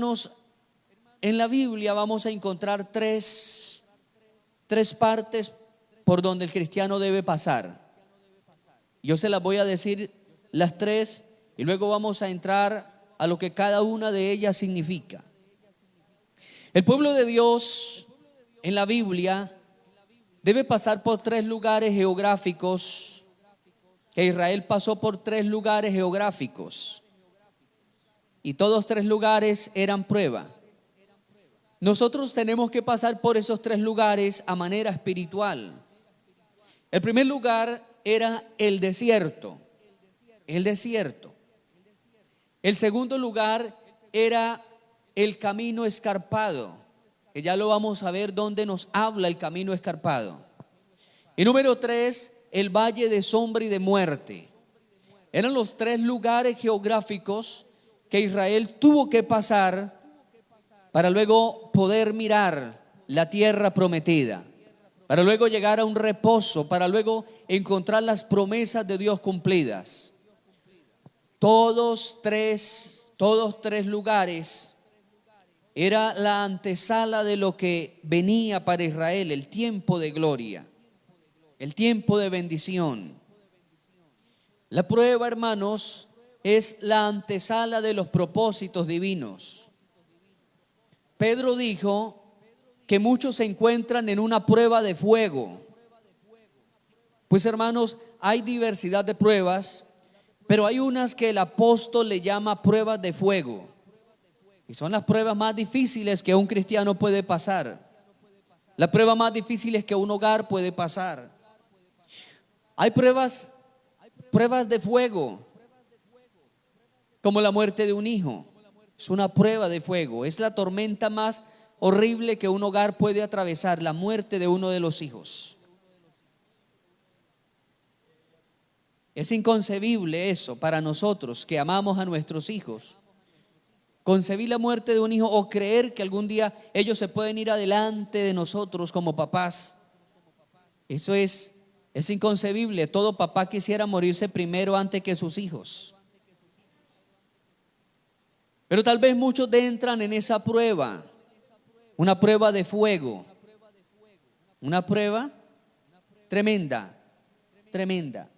Hermanos, en la Biblia vamos a encontrar tres partes por donde el cristiano debe pasar. Yo se las voy a decir las tres y luego vamos a entrar a lo que cada una de ellas significa. El pueblo de Dios en la Biblia debe pasar por tres lugares geográficos, que Israel pasó por tres lugares geográficos y todos tres lugares eran prueba. Nosotros tenemos que pasar por esos tres lugares a manera espiritual. El primer lugar era el desierto. El desierto. El segundo lugar era el camino escarpado, que ya lo vamos a ver dónde nos habla el camino escarpado. Y número 3, el valle de sombra y de muerte. Eran los tres lugares geográficos que Israel tuvo que pasar para luego poder mirar la tierra prometida, para luego llegar a un reposo, para luego encontrar las promesas de Dios cumplidas. Todos tres lugares era la antesala de lo que venía para Israel, el tiempo de gloria, el tiempo de bendición. La prueba, hermanos, es la antesala de los propósitos divinos. Pedro dijo que muchos se encuentran en una prueba de fuego. Pues, hermanos, hay diversidad de pruebas, pero hay unas que el apóstol le llama pruebas de fuego. Y son las pruebas más difíciles que un cristiano puede pasar. Las pruebas más difíciles que un hogar puede pasar. Hay pruebas de fuego, como la muerte de un hijo. Es una prueba de fuego. Es la tormenta más horrible que un hogar puede atravesar, la muerte de uno de los hijos. Es inconcebible eso para nosotros que amamos a nuestros hijos. Concebir la muerte de un hijo o creer que algún día ellos se pueden ir adelante de nosotros como papás. Eso es inconcebible. Todo papá quisiera morirse primero antes que sus hijos. Pero tal vez muchos entran en esa prueba, una prueba de fuego, una prueba tremenda, tremenda.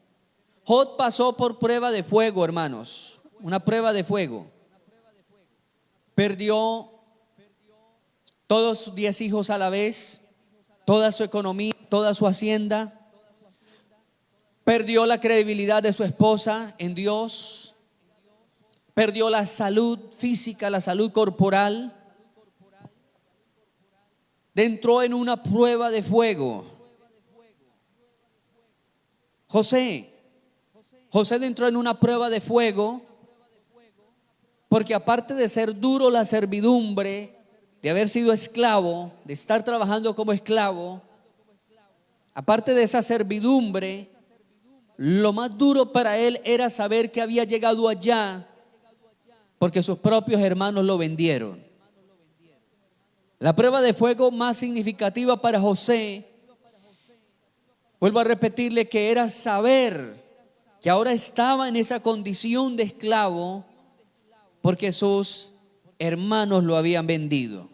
Job pasó por prueba de fuego, hermanos, una prueba de fuego. Perdió todos sus 10 hijos a la vez, toda su economía, toda su hacienda. Perdió la credibilidad de su esposa en Dios. Perdió la salud física, la salud corporal. Entró en una prueba de fuego. José entró en una prueba de fuego porque aparte de ser duro la servidumbre, de haber sido esclavo, de estar trabajando como esclavo, aparte de esa servidumbre, lo más duro para él era saber que había llegado allá porque sus propios hermanos lo vendieron. La prueba de fuego más significativa para José, vuelvo a repetirle, que era saber que ahora estaba en esa condición de esclavo porque sus hermanos lo habían vendido.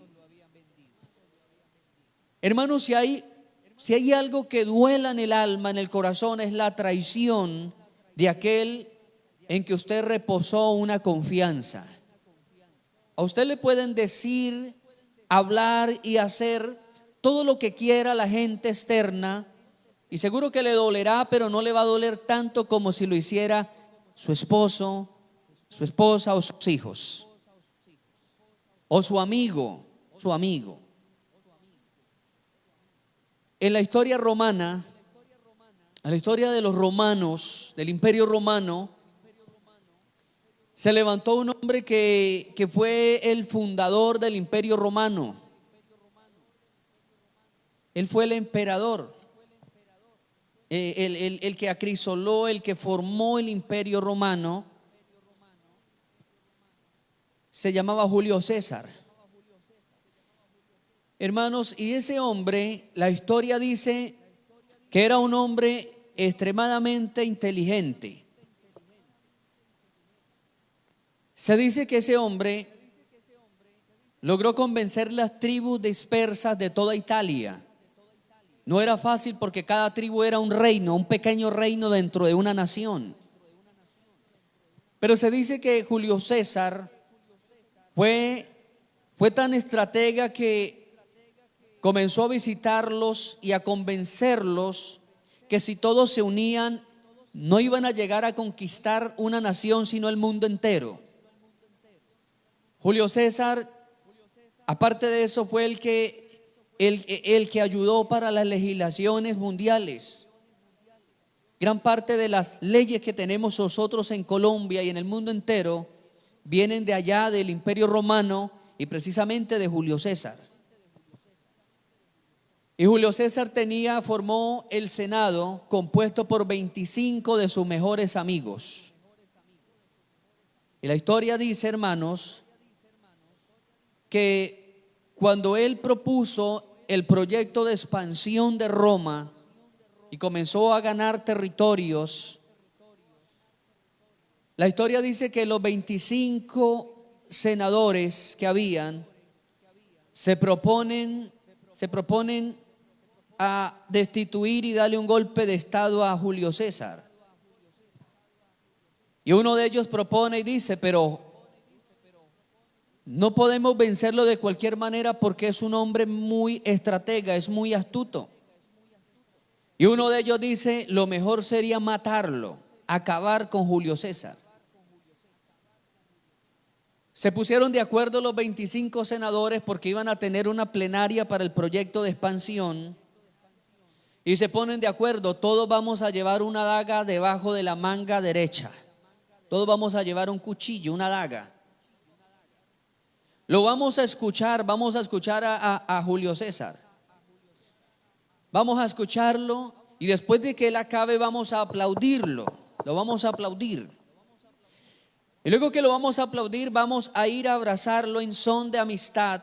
Hermanos, si hay algo que duela en el alma, en el corazón, es la traición de aquel en que usted reposó una confianza. A usted le pueden decir, hablar y hacer todo lo que quiera la gente externa y seguro que le dolerá, pero no le va a doler tanto como si lo hiciera su esposo, su esposa o sus hijos o su amigo. En la historia romana, en la historia de los romanos, del Imperio Romano, se levantó un hombre que fue el fundador del Imperio Romano. Él fue el emperador, el que acrisoló, el que formó el Imperio Romano. Se llamaba Julio César. Hermanos, y ese hombre, la historia dice que era un hombre extremadamente inteligente. Se dice que ese hombre logró convencer las tribus dispersas de toda Italia. No era fácil porque cada tribu era un reino, un pequeño reino dentro de una nación. Pero se dice que Julio César fue tan estratega que comenzó a visitarlos y a convencerlos que si todos se unían, no iban a llegar a conquistar una nación, sino el mundo entero. Julio César, aparte de eso, fue el que ayudó para las legislaciones mundiales. Gran parte de las leyes que tenemos nosotros en Colombia y en el mundo entero vienen de allá, del Imperio Romano y precisamente de Julio César. Y Julio César formó el Senado compuesto por 25 de sus mejores amigos. Y la historia dice, hermanos, que cuando él propuso el proyecto de expansión de Roma y comenzó a ganar territorios, la historia dice que los 25 senadores que habían se proponen a destituir y darle un golpe de estado a Julio César. Y uno de ellos propone y dice, pero no podemos vencerlo de cualquier manera porque es un hombre muy estratega, es muy astuto. Y uno de ellos dice, lo mejor sería matarlo, acabar con Julio César. Se pusieron de acuerdo los 25 senadores porque iban a tener una plenaria para el proyecto de expansión. Y se ponen de acuerdo, todos vamos a llevar una daga debajo de la manga derecha. Todos vamos a llevar un cuchillo, una daga. Lo vamos a escuchar a Julio César. Vamos a escucharlo y después de que él acabe vamos a aplaudirlo. Lo vamos a aplaudir. Y luego que lo vamos a aplaudir, vamos a ir a abrazarlo en son de amistad.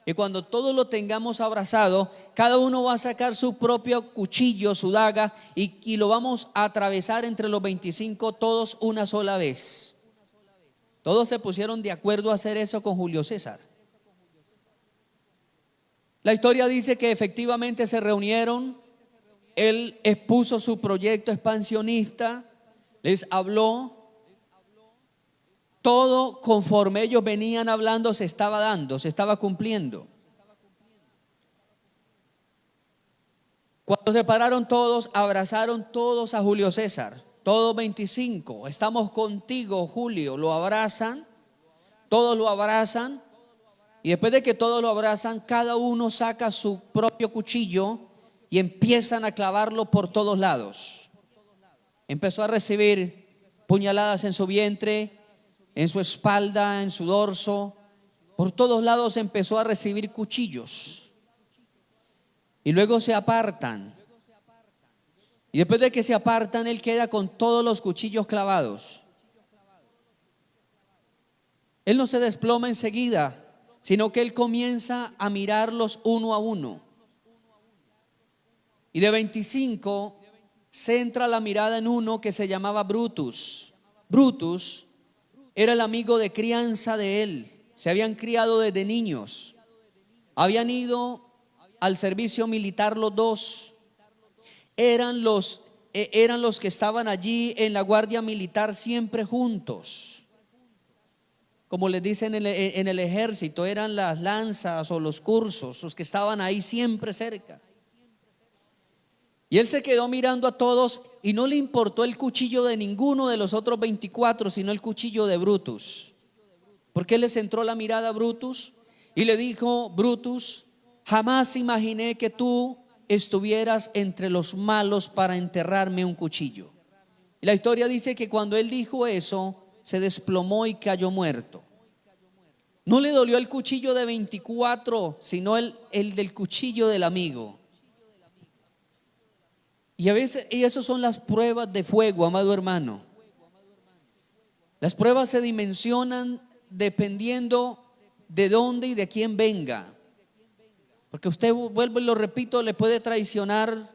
Y cuando todos lo tengamos abrazado, cada uno va a sacar su propio cuchillo, su daga, y lo vamos a atravesar entre los 25 todos una sola vez. Todos se pusieron de acuerdo a hacer eso con Julio César. La historia dice que efectivamente se reunieron, él expuso su proyecto expansionista, les habló, todo conforme ellos venían hablando se estaba dando, se estaba cumpliendo. Cuando se pararon todos, abrazaron todos a Julio César, todos 25, estamos contigo Julio, lo abrazan, todos lo abrazan. Y después de que todos lo abrazan, cada uno saca su propio cuchillo y empiezan a clavarlo por todos lados. Empezó a recibir puñaladas en su vientre, en su espalda, en su dorso. Por todos lados empezó a recibir cuchillos. Y luego se apartan. Y después de que se apartan, él queda con todos los cuchillos clavados. Él no se desploma enseguida, sino que él comienza a mirarlos uno a uno. Y de 25 centra la mirada en uno que se llamaba Brutus. Brutus era el amigo de crianza de él. Se habían criado desde niños. Habían ido al servicio militar los dos. Eran los que estaban allí en la guardia militar siempre juntos. Como les dicen en el ejército, eran las lanzas o los cursos, los que estaban ahí siempre cerca. Y él se quedó mirando a todos y no le importó el cuchillo de ninguno de los otros 24, sino el cuchillo de Brutus. Porque él le centró la mirada a Brutus y le dijo: Brutus, jamás imaginé que tú estuvieras entre los malos para enterrarme un cuchillo. Y la historia dice que cuando él dijo eso, se desplomó y cayó muerto. No le dolió el cuchillo de 24, sino el del cuchillo del amigo. Y a veces, y esas son las pruebas de fuego, amado hermano. Las pruebas se dimensionan dependiendo de dónde y de quién venga. Porque usted, vuelvo y lo repito, le puede traicionar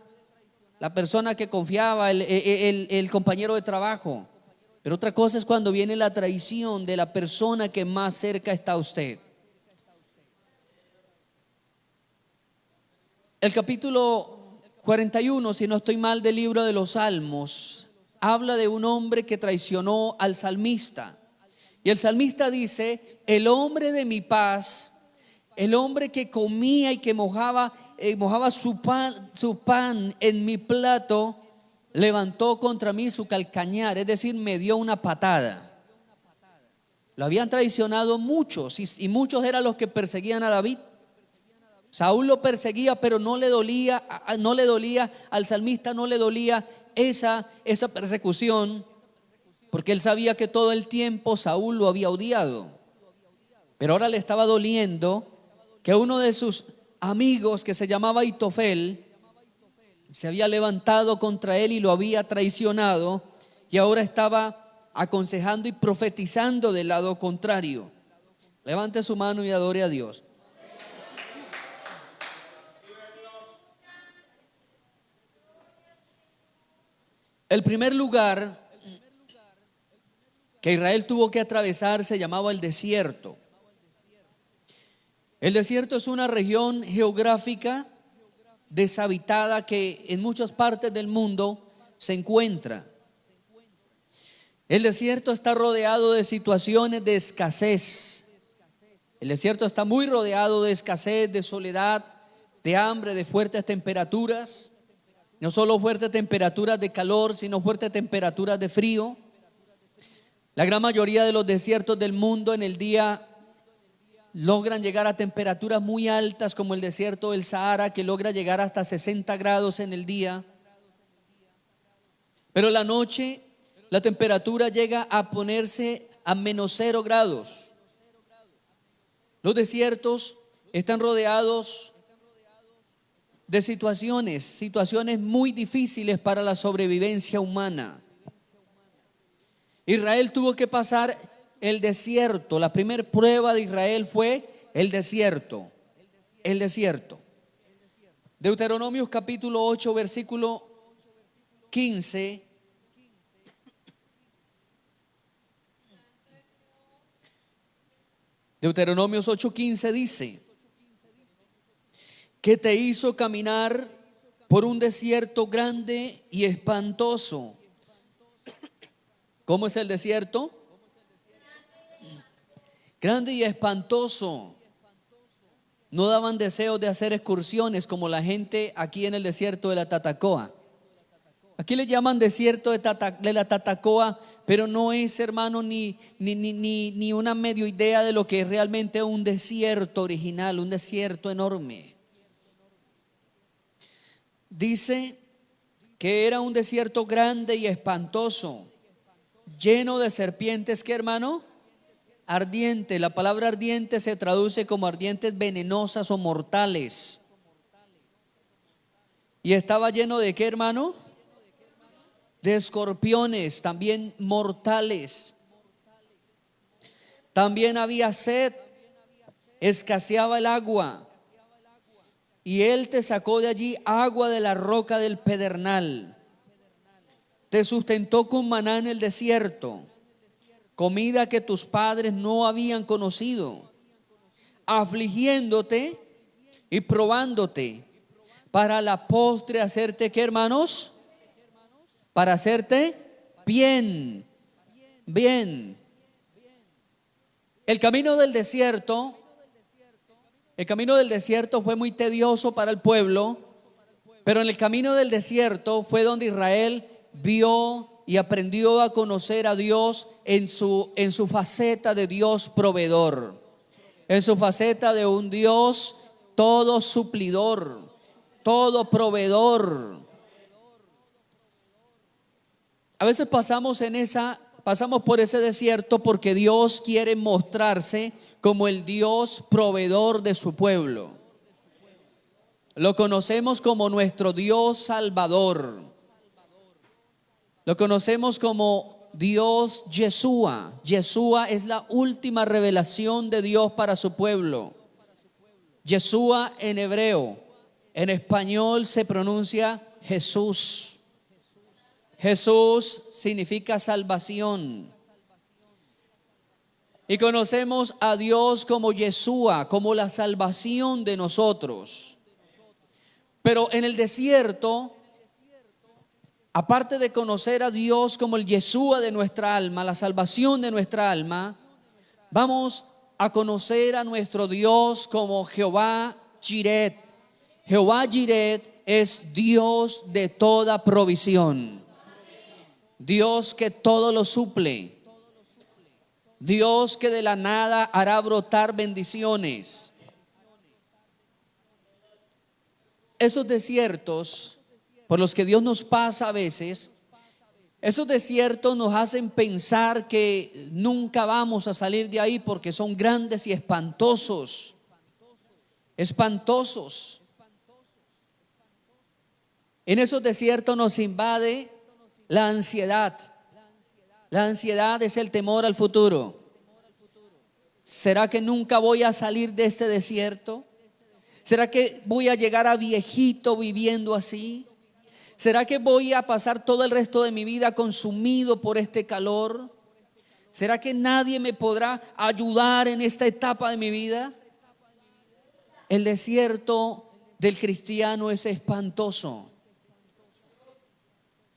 la persona que confiaba, el compañero de trabajo. Pero otra cosa es cuando viene la traición de la persona que más cerca está a usted. El capítulo 41, si no estoy mal, del libro de los Salmos, habla de un hombre que traicionó al salmista. Y el salmista dice: el hombre de mi paz, el hombre que comía y que mojaba su pan en mi plato, levantó contra mí su calcañar, es decir, me dio una patada. Lo habían traicionado muchos, y muchos eran los que perseguían a David. Saúl lo perseguía, pero no le dolía al salmista, no le dolía esa persecución, porque él sabía que todo el tiempo Saúl lo había odiado. Pero ahora le estaba doliendo que uno de sus amigos, que se llamaba Ahitofel, se había levantado contra él y lo había traicionado, y ahora estaba aconsejando y profetizando del lado contrario. Levante su mano y adore a Dios. El primer lugar que Israel tuvo que atravesar se llamaba el desierto. El desierto es una región geográfica deshabitada que en muchas partes del mundo se encuentra. El desierto está rodeado de situaciones de escasez. El desierto está muy rodeado de escasez, de soledad, de hambre, de fuertes temperaturas. No solo fuertes temperaturas de calor, sino fuertes temperaturas de frío. La gran mayoría de los desiertos del mundo en el día logran llegar a temperaturas muy altas, como el desierto del Sahara, que logra llegar hasta 60 grados en el día. Pero en la noche la temperatura llega a ponerse a -0 grados. Los desiertos están rodeados de situaciones muy difíciles para la sobrevivencia humana. Israel tuvo que pasar el desierto. La primera prueba de Israel fue el desierto. El desierto. Deuteronomios capítulo 8, versículo 15. Deuteronomios 8:15 dice: que te hizo caminar por un desierto grande y espantoso. ¿Cómo es el desierto? Grande y espantoso. No daban deseos de hacer excursiones como la gente aquí en el desierto de la Tatacoa. Aquí le llaman desierto de la Tatacoa, pero no es, hermano, ni una medio idea de lo que es realmente un desierto original, un desierto enorme. Dice que era un desierto grande y espantoso, lleno de serpientes. ¿Qué, hermano? Ardiente. La palabra ardiente se traduce como ardientes venenosas o mortales. Y estaba lleno de ¿qué, hermano? De escorpiones, también mortales. También había sed, escaseaba el agua. Y él te sacó de allí agua de la roca del pedernal. Te sustentó con maná en el desierto, comida que tus padres no habían conocido, afligiéndote y probándote, para la postre hacerte ¿qué, hermanos? Para hacerte bien. El camino del desierto fue muy tedioso para el pueblo, pero en el camino del desierto fue donde Israel vio y aprendió a conocer a Dios en su faceta de Dios proveedor, en su faceta de un Dios todo suplidor, todo proveedor. A veces pasamos por ese desierto porque Dios quiere mostrarse como el Dios proveedor de su pueblo. Lo conocemos como nuestro Dios Salvador. Lo conocemos como Dios Yeshua. Yeshua es la última revelación de Dios para su pueblo. Yeshua en hebreo, en español se pronuncia Jesús. Jesús significa salvación. Y conocemos a Dios como Yeshua, como la salvación de nosotros. Pero en el desierto, aparte de conocer a Dios como el Yeshua de nuestra alma, la salvación de nuestra alma, vamos a conocer a nuestro Dios como Jehová Jireh. Jehová Jireh es Dios de toda provisión, Dios que todo lo suple, Dios que de la nada hará brotar bendiciones. Esos desiertos por los que Dios nos pasa a veces, esos desiertos nos hacen pensar que nunca vamos a salir de ahí porque son grandes y espantosos. Espantosos. En esos desiertos nos invade la ansiedad. La ansiedad es el temor al futuro. ¿Será que nunca voy a salir de este desierto? ¿Será que voy a llegar a viejito viviendo así? ¿Será que voy a pasar todo el resto de mi vida consumido por este calor? ¿Será que nadie me podrá ayudar en esta etapa de mi vida? El desierto del cristiano es espantoso.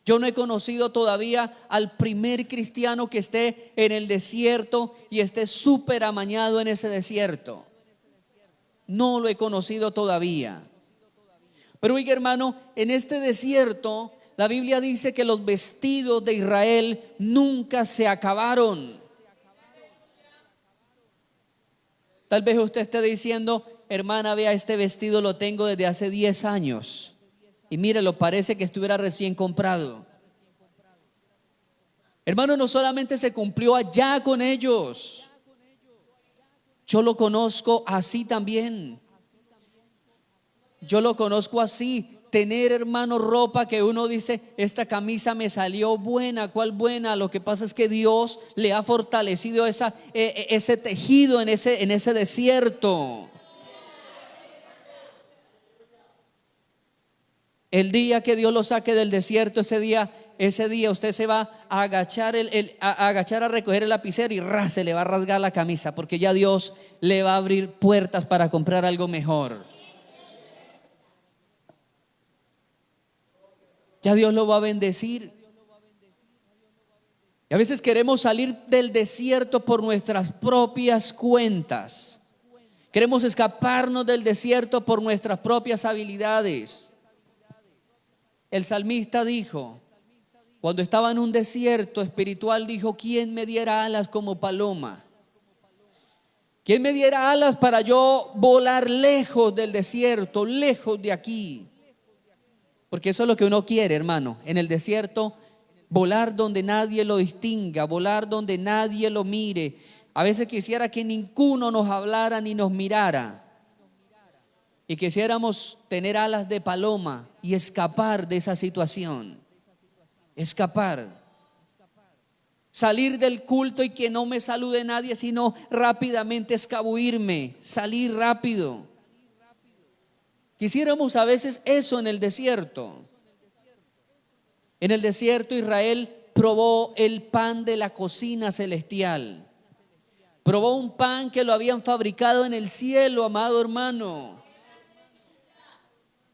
Yo no he conocido todavía al primer cristiano que esté en el desierto y esté súper amañado en ese desierto. No lo he conocido todavía. Pero oiga, hermano, en este desierto la Biblia dice que los vestidos de Israel nunca se acabaron. Tal vez usted esté diciendo: hermana, vea, este vestido lo tengo desde hace 10 años. Y mírelo, parece que estuviera recién comprado. Hermano, no solamente se cumplió allá con ellos, yo lo conozco así también. Yo lo conozco así. Tener, hermano, ropa que uno dice: esta camisa me salió buena. ¿Cuál buena? Lo que pasa es que Dios le ha fortalecido ese tejido en ese desierto. El día que Dios lo saque del desierto, ese día usted se va a agachar a recoger el lapicero y se le va a rasgar la camisa, porque ya Dios le va a abrir puertas para comprar algo mejor. Ya Dios lo va a bendecir. Y a veces queremos salir del desierto por nuestras propias cuentas. Queremos escaparnos del desierto por nuestras propias habilidades. El salmista dijo, cuando estaba en un desierto espiritual, dijo: ¿quién me diera alas como paloma? ¿Quién me diera alas para yo volar lejos del desierto, lejos de aquí? Porque eso es lo que uno quiere, hermano, en el desierto: volar donde nadie lo distinga, volar donde nadie lo mire. A veces quisiera que ninguno nos hablara ni nos mirara, y quisiéramos tener alas de paloma y escapar de esa situación. Escapar. Salir del culto y que no me salude nadie, sino rápidamente escabuirme, salir rápido. Quisiéramos a veces eso en el desierto. En el desierto Israel probó el pan de la cocina celestial. Probó un pan que lo habían fabricado en el cielo, amado hermano.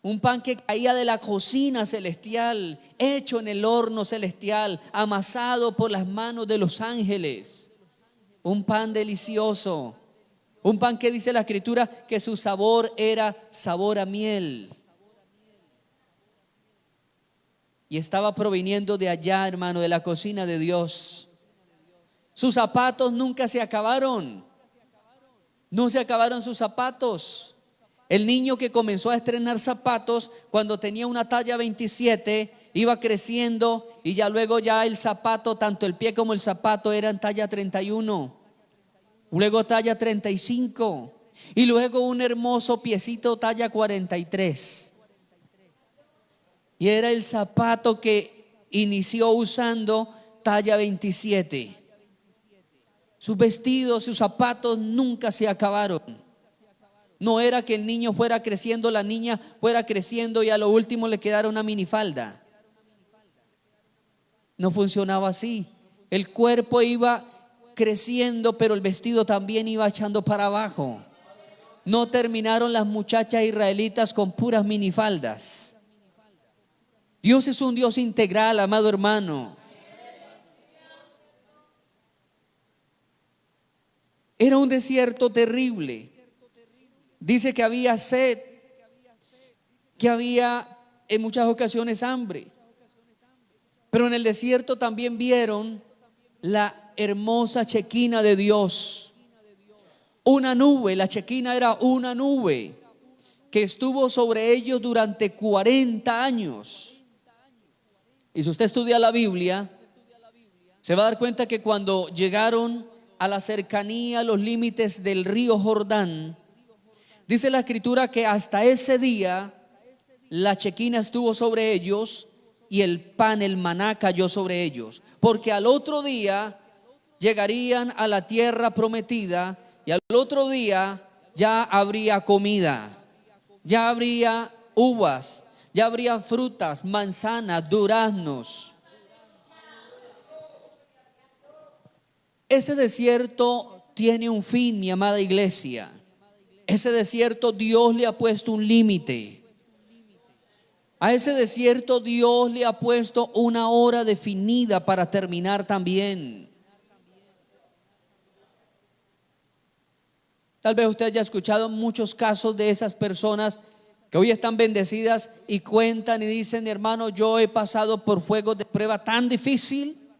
Un pan que caía de la cocina celestial, hecho en el horno celestial, amasado por las manos de los ángeles. Un pan delicioso. Un pan que dice la Escritura que su sabor era sabor a miel. Y estaba proviniendo de allá, hermano, de la cocina de Dios. Sus zapatos nunca se acabaron. No se acabaron sus zapatos. El niño que comenzó a estrenar zapatos cuando tenía una talla 27 iba creciendo, y ya luego ya el zapato, tanto el pie como el zapato, eran talla 31, luego talla 35 y luego un hermoso piecito talla 43. Y era el zapato que inició usando talla 27. Sus vestidos, sus zapatos nunca se acabaron. No era que el niño fuera creciendo, la niña fuera creciendo y a lo último le quedara una minifalda. No funcionaba así. El cuerpo iba creciendo, pero el vestido también iba echando para abajo. no terminaron las muchachas israelitas con puras minifaldas. Dios es un Dios integral, amado hermano. Era un desierto terrible. Dice que había sed, que había en muchas ocasiones hambre. Pero en el desierto también vieron la hermosa chequina de Dios. Una nube, la chequina era una nube que estuvo sobre ellos durante 40 años. Y si usted estudia la Biblia, se va a dar cuenta que cuando llegaron a la cercanía, a los límites del río Jordán, dice la escritura que hasta ese día la chequina estuvo sobre ellos y el pan, el maná cayó sobre ellos, porque al otro día llegarían a la tierra prometida y al otro día ya habría comida, ya habría uvas, ya habría frutas, manzanas, duraznos. Ese desierto tiene un fin, mi amada iglesia. Ese desierto Dios le ha puesto un límite. A ese desierto Dios le ha puesto una hora definida para terminar también. Tal vez usted haya escuchado muchos casos de esas personas que hoy están bendecidas y cuentan y dicen: hermano, yo he pasado por fuegos de prueba tan difícil,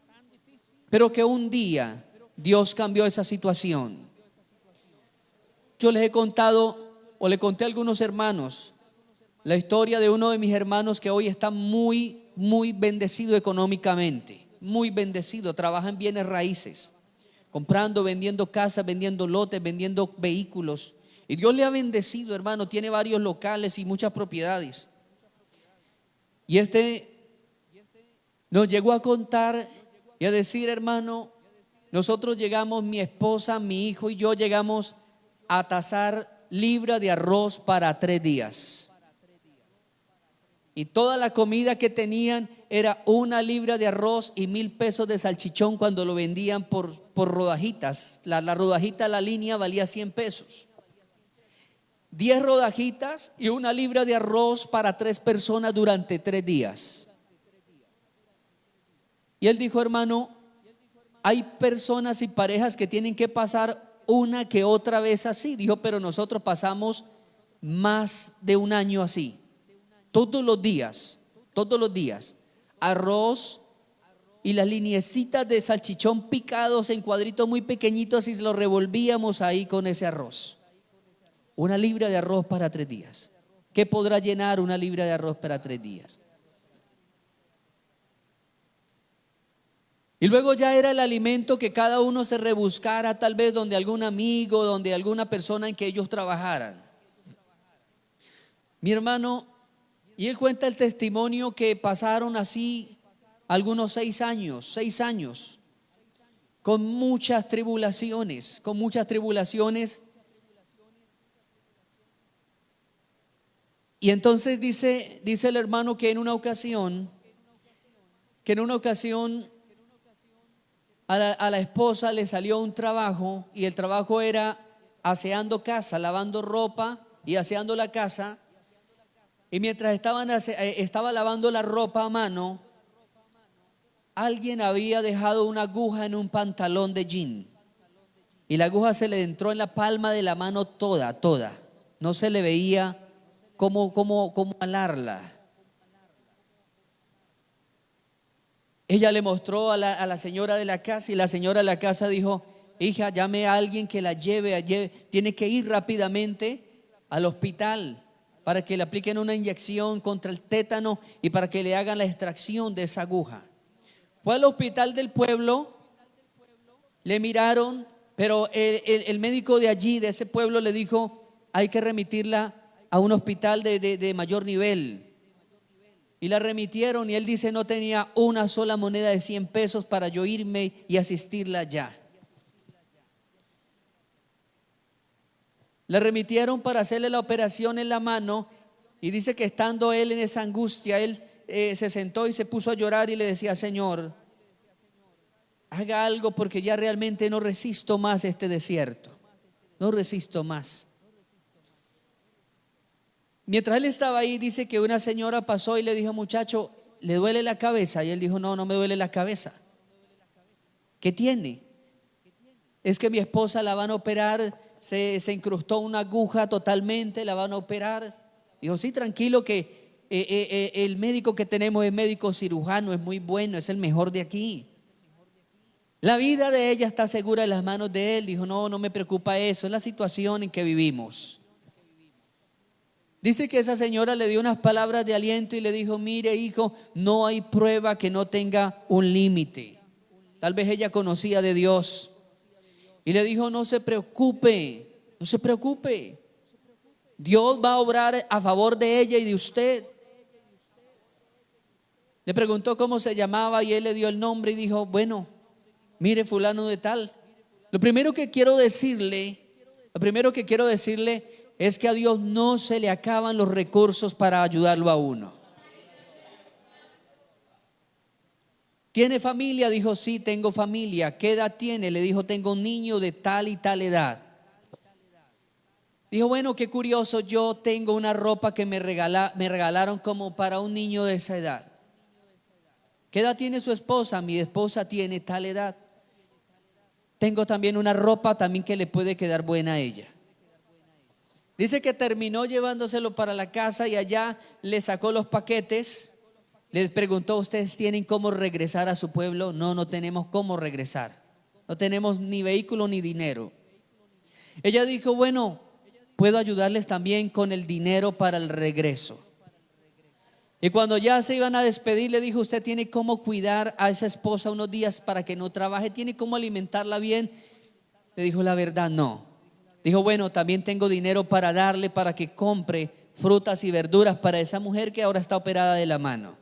pero que un día Dios cambió esa situación. Yo les he contado, o le conté a algunos hermanos, la historia de uno de mis hermanos que hoy está muy bendecido económicamente, muy bendecido, trabaja en bienes raíces, comprando, vendiendo casas, vendiendo lotes, vendiendo vehículos. Y Dios le ha bendecido, hermano, tiene varios locales y muchas propiedades. Y nos llegó a contar y a decir: hermano, nosotros llegamos, mi esposa, mi hijo y yo llegamos a tasar libra de arroz para 3 días. Y toda la comida que tenían era 1 libra de arroz y 1,000 pesos de salchichón cuando lo vendían por rodajitas. La rodajita, la línea valía 100 pesos. 10 rodajitas y 1 libra de arroz para 3 personas durante 3 días. Y él dijo: hermano, hay personas y parejas que tienen que pasar una que otra vez así. Dijo: pero nosotros pasamos más de 1 año así. Todos los días, arroz y las liniecitas de salchichón picados en cuadritos muy pequeñitos y lo revolvíamos ahí con ese arroz. 1 libra de arroz para 3 días. ¿Qué podrá llenar 1 libra de arroz para 3 días? Y luego ya era el alimento que cada uno se rebuscara, tal vez donde algún amigo, donde alguna persona en que ellos trabajaran. Mi hermano, y él cuenta el testimonio que pasaron así algunos 6 años, con muchas tribulaciones. Y entonces dice el hermano que en una ocasión a la esposa le salió un trabajo, y el trabajo era aseando casa, lavando ropa y aseando la casa. Y mientras estaba lavando la ropa a mano, alguien había dejado una aguja en un pantalón de jean. Y la aguja se le entró en la palma de la mano toda. No se le veía cómo alarla. Ella le mostró a la señora de la casa, y la señora de la casa dijo: hija, llame a alguien que la lleve, tiene que ir rápidamente al hospital para que le apliquen una inyección contra el tétano y para que le hagan la extracción de esa aguja. Fue al hospital del pueblo, le miraron, pero el médico de allí, de ese pueblo, le dijo: hay que remitirla a un hospital de mayor nivel. Y la remitieron, y él dice: no tenía una sola moneda de 100 pesos para yo irme y asistirla allá. Le remitieron para hacerle la operación en la mano, y dice que estando él en esa angustia, él se sentó y se puso a llorar y le decía: Señor, haga algo, porque ya realmente no resisto más este desierto, no resisto más. Mientras él estaba ahí, dice que una señora pasó y le dijo, muchacho, ¿le duele la cabeza? Y él dijo, no, no me duele la cabeza. ¿Qué tiene? Es que mi esposa la van a operar, se incrustó una aguja totalmente, la van a operar. Dijo, sí, tranquilo que el médico que tenemos es médico cirujano, es muy bueno, es el mejor de aquí. La vida de ella está segura en las manos de él. Dijo, no, no me preocupa eso, es la situación en que vivimos. Dice que esa señora le dio unas palabras de aliento y le dijo, mire hijo, no hay prueba que no tenga un límite. Tal vez ella conocía de Dios. Y le dijo, no se preocupe, no se preocupe. Dios va a obrar a favor de ella y de usted. Le preguntó cómo se llamaba y él le dio el nombre y dijo, bueno, mire fulano de tal. Lo primero que quiero decirle es que a Dios no se le acaban los recursos para ayudarlo a uno. ¿Tiene familia? Dijo, sí, tengo familia. ¿Qué edad tiene? Le dijo, tengo un niño de tal y tal edad. Dijo, bueno, qué curioso, yo tengo una ropa que me regalaron como para un niño de esa edad. ¿Qué edad tiene su esposa? Mi esposa tiene tal edad. Tengo también una ropa también que le puede quedar buena a ella. Dice que terminó llevándoselo para la casa y allá le sacó los paquetes. Les preguntó, ¿ustedes tienen cómo regresar a su pueblo? No, no tenemos cómo regresar. No tenemos ni vehículo ni dinero. Ella dijo, bueno, puedo ayudarles también con el dinero para el regreso. Y cuando ya se iban a despedir, le dijo, ¿usted tiene cómo cuidar a esa esposa unos días para que no trabaje? ¿Tiene cómo alimentarla bien? Le dijo, la verdad, no. Dijo, bueno, también tengo dinero para darle para que compre frutas y verduras para esa mujer que ahora está operada de la mano.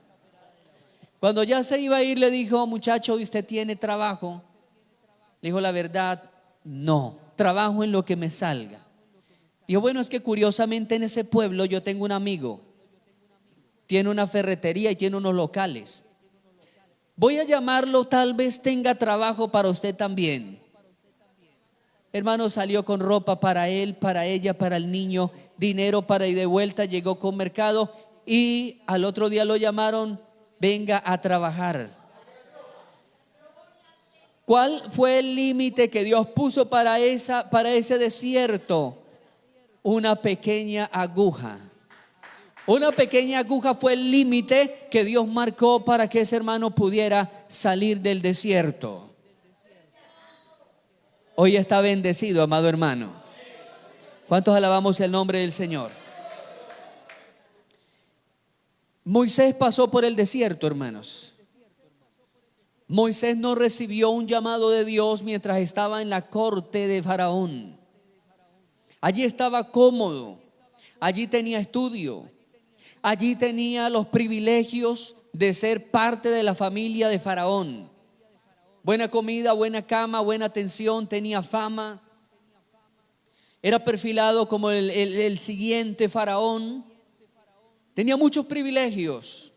Cuando ya se iba a ir, le dijo, muchacho, ¿usted tiene trabajo? Le dijo, la verdad, no. Trabajo en lo que me salga. Dijo, bueno, es que curiosamente en ese pueblo yo tengo un amigo. Tiene una ferretería y tiene unos locales. Voy a llamarlo, tal vez tenga trabajo para usted también. Hermano, salió con ropa para él, para ella, para el niño, dinero para ir de vuelta, llegó con mercado y al otro día lo llamaron, venga a trabajar. ¿Cuál fue el límite que Dios puso para ese desierto? Una pequeña aguja. Una pequeña aguja fue el límite que Dios marcó para que ese hermano pudiera salir del desierto. Hoy está bendecido, amado hermano. ¿Cuántos alabamos el nombre del Señor? Moisés pasó por el desierto, hermanos. Moisés no recibió un llamado de Dios mientras estaba en la corte de Faraón. Allí estaba cómodo, allí tenía estudio, allí tenía los privilegios de ser parte de la familia de Faraón. Buena comida, buena cama, buena atención, tenía fama. Era perfilado como el siguiente Faraón. Tenía muchos privilegios,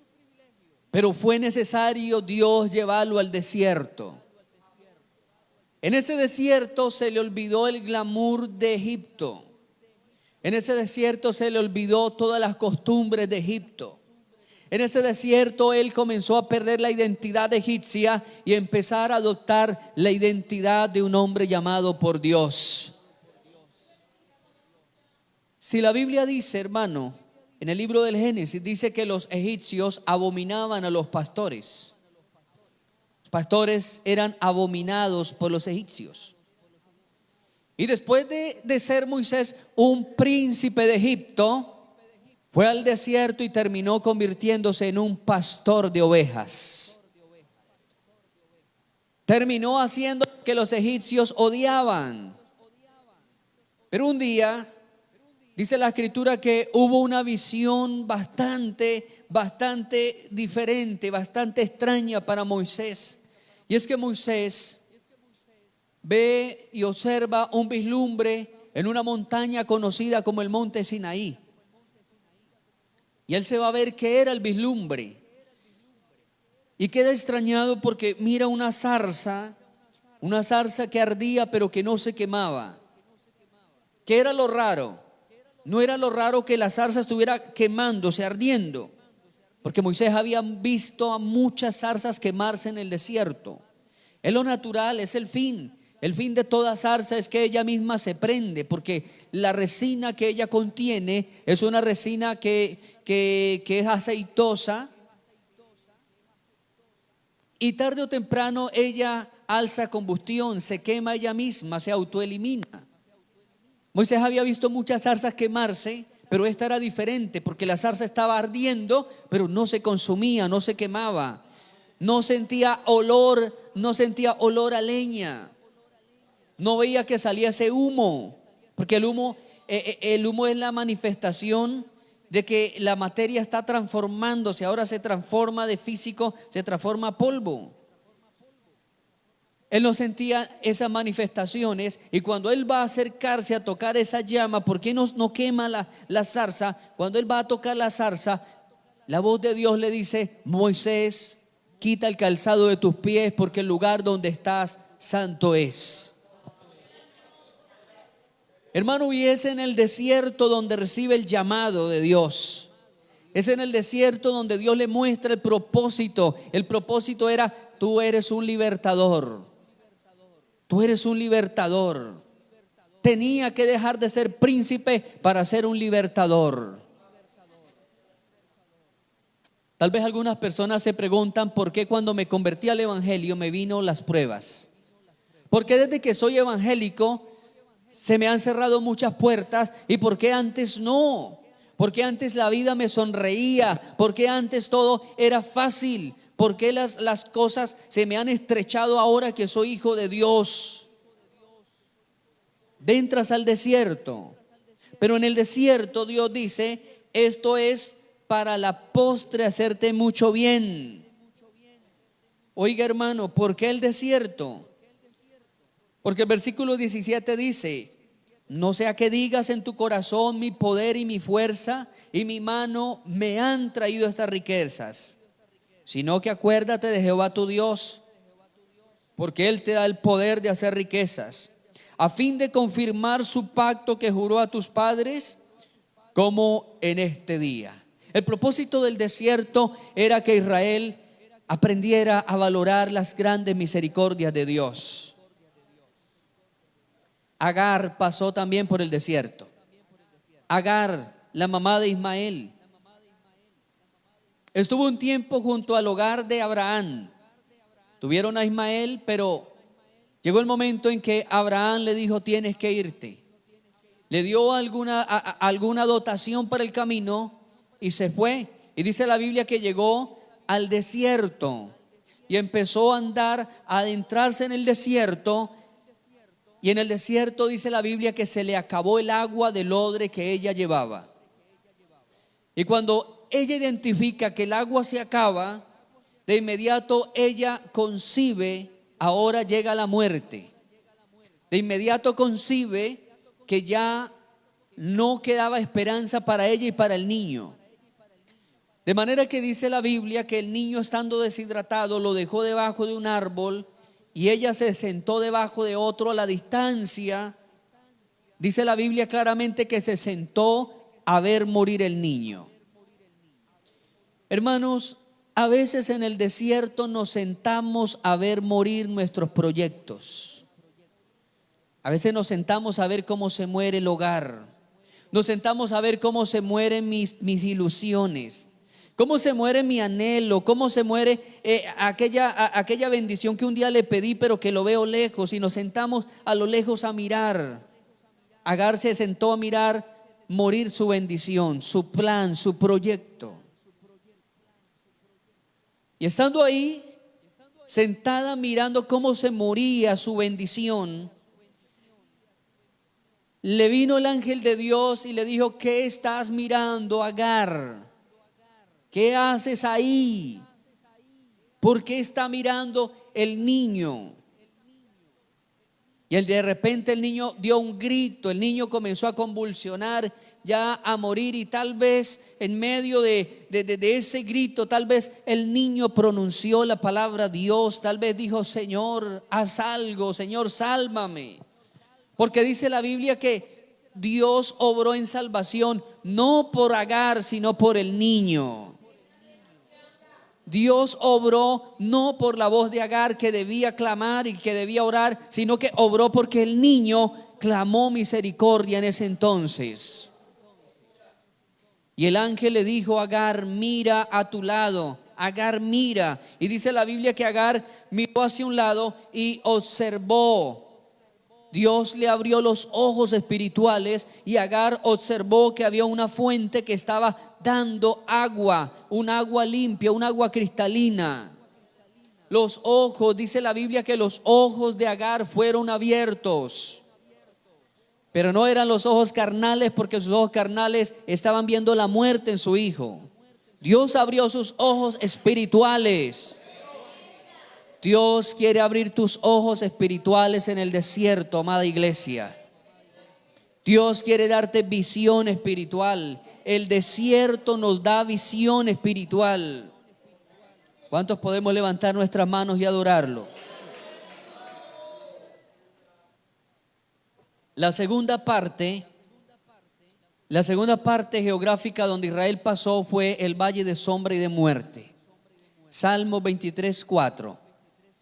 pero fue necesario Dios llevarlo al desierto. En ese desierto se le olvidó el glamour de Egipto. En ese desierto se le olvidó todas las costumbres de Egipto. En ese desierto él comenzó a perder la identidad egipcia y empezar a adoptar la identidad de un hombre llamado por Dios. Si la Biblia dice, hermano, en el libro del Génesis dice que los egipcios abominaban a los pastores. Los pastores eran abominados por los egipcios. Y después de ser Moisés un príncipe de Egipto, fue al desierto y terminó convirtiéndose en un pastor de ovejas. Terminó haciendo lo que los egipcios odiaban. Pero un día, dice la escritura que hubo una visión bastante diferente, bastante extraña para Moisés. Y es que Moisés ve y observa un vislumbre en una montaña conocida como el monte Sinaí. Y él se va a ver qué era el vislumbre. Y queda extrañado porque mira una zarza que ardía pero que no se quemaba. ¿Qué era lo raro? no era lo raro que la zarza estuviera quemándose, ardiendo, porque Moisés había visto a muchas zarzas quemarse en el desierto. Es lo natural, es el fin. El fin de toda zarza es que ella misma se prende, porque la resina que ella contiene es una resina que es aceitosa, y tarde o temprano ella alza combustión, se quema ella misma, se autoelimina. Moisés había visto muchas zarzas quemarse, pero esta era diferente, porque la zarza estaba ardiendo, pero no se consumía, no se quemaba. No sentía olor a leña. No veía que salía ese humo, porque el humo es la manifestación de que la materia está transformándose. Ahora se transforma de físico, se transforma a polvo. Él no sentía esas manifestaciones, y cuando él va a acercarse a tocar esa llama, ¿por qué no quema la zarza? Cuando él va a tocar la zarza, la voz de Dios le dice: Moisés, quita el calzado de tus pies, porque el lugar donde estás santo es. Hermano, y es en el desierto donde recibe el llamado de Dios. Es en el desierto donde Dios le muestra el propósito. El propósito era: tú eres un libertador. Tú eres un libertador. Tenía que dejar de ser príncipe para ser un libertador. Tal vez algunas personas se preguntan por qué cuando me convertí al evangelio me vino las pruebas. ¿Por qué desde que soy evangélico se me han cerrado muchas puertas? ¿Y por qué antes no? ¿Por qué antes la vida me sonreía? ¿Por qué antes todo era fácil? ¿Por qué las cosas se me han estrechado ahora que soy hijo de Dios? Entras al desierto, pero en el desierto Dios dice: esto es para la postre hacerte mucho bien. Oiga, hermano, ¿por qué el desierto? Porque el versículo 17 dice: no sea que digas en tu corazón, mi poder y mi fuerza y mi mano me han traído estas riquezas, sino que acuérdate de Jehová tu Dios, porque Él te da el poder de hacer riquezas, a fin de confirmar su pacto que juró a tus padres, como en este día. El propósito del desierto era que Israel aprendiera a valorar las grandes misericordias de Dios. Agar pasó también por el desierto. Agar, la mamá de Ismael, estuvo un tiempo junto al hogar de Abraham. Tuvieron a Ismael, pero llegó el momento en que Abraham le dijo: tienes que irte. Le dio alguna dotación para el camino y se fue. Y dice la Biblia que llegó al desierto y empezó a andar, a adentrarse en el desierto. Y en el desierto dice la Biblia que se le acabó el agua del odre que ella llevaba. Y cuando ella identifica que el agua se acaba, de inmediato ella concibe: ahora llega la muerte. De inmediato concibe que ya no quedaba esperanza para ella y para el niño. De manera que dice la Biblia que el niño, estando deshidratado, lo dejó debajo de un árbol, y ella se sentó debajo de otro a la distancia. Dice la Biblia claramente que se sentó a ver morir el niño. Hermanos, a veces en el desierto nos sentamos a ver morir nuestros proyectos. A veces nos sentamos a ver cómo se muere el hogar. Nos sentamos a ver cómo se mueren mis ilusiones, cómo se muere mi anhelo, cómo se muere aquella bendición que un día le pedí pero que lo veo lejos, y nos sentamos a lo lejos a mirar. Agar se sentó a mirar morir su bendición, su plan, su proyecto. Y estando ahí, sentada mirando cómo se moría su bendición, le vino el ángel de Dios y le dijo: ¿qué estás mirando, Agar? ¿Qué haces ahí? ¿Por qué está mirando el niño? Y de repente el niño dio un grito, el niño comenzó a convulsionar, ya a morir, y tal vez en medio de ese grito, tal vez el niño pronunció la palabra Dios, tal vez dijo: Señor, haz algo, Señor, sálvame. Porque dice la Biblia que Dios obró en salvación no por Agar, sino por el niño. Dios obró no por la voz de Agar, que debía clamar y que debía orar, sino que obró porque el niño clamó misericordia en ese entonces. Y el ángel le dijo a Agar: mira a tu lado. Agar mira. Y dice la Biblia que Agar miró hacia un lado y observó. Dios le abrió los ojos espirituales y Agar observó que había una fuente que estaba dando agua, un agua limpia, un agua cristalina. Los ojos, dice la Biblia que los ojos de Agar fueron abiertos. Pero no eran los ojos carnales, porque sus ojos carnales estaban viendo la muerte en su hijo. Dios abrió sus ojos espirituales. Dios quiere abrir tus ojos espirituales en el desierto, amada iglesia. Dios quiere darte visión espiritual. El desierto nos da visión espiritual. ¿Cuántos podemos levantar nuestras manos y adorarlo? La segunda parte geográfica donde Israel pasó fue el valle de sombra y de muerte. Salmo 23:4.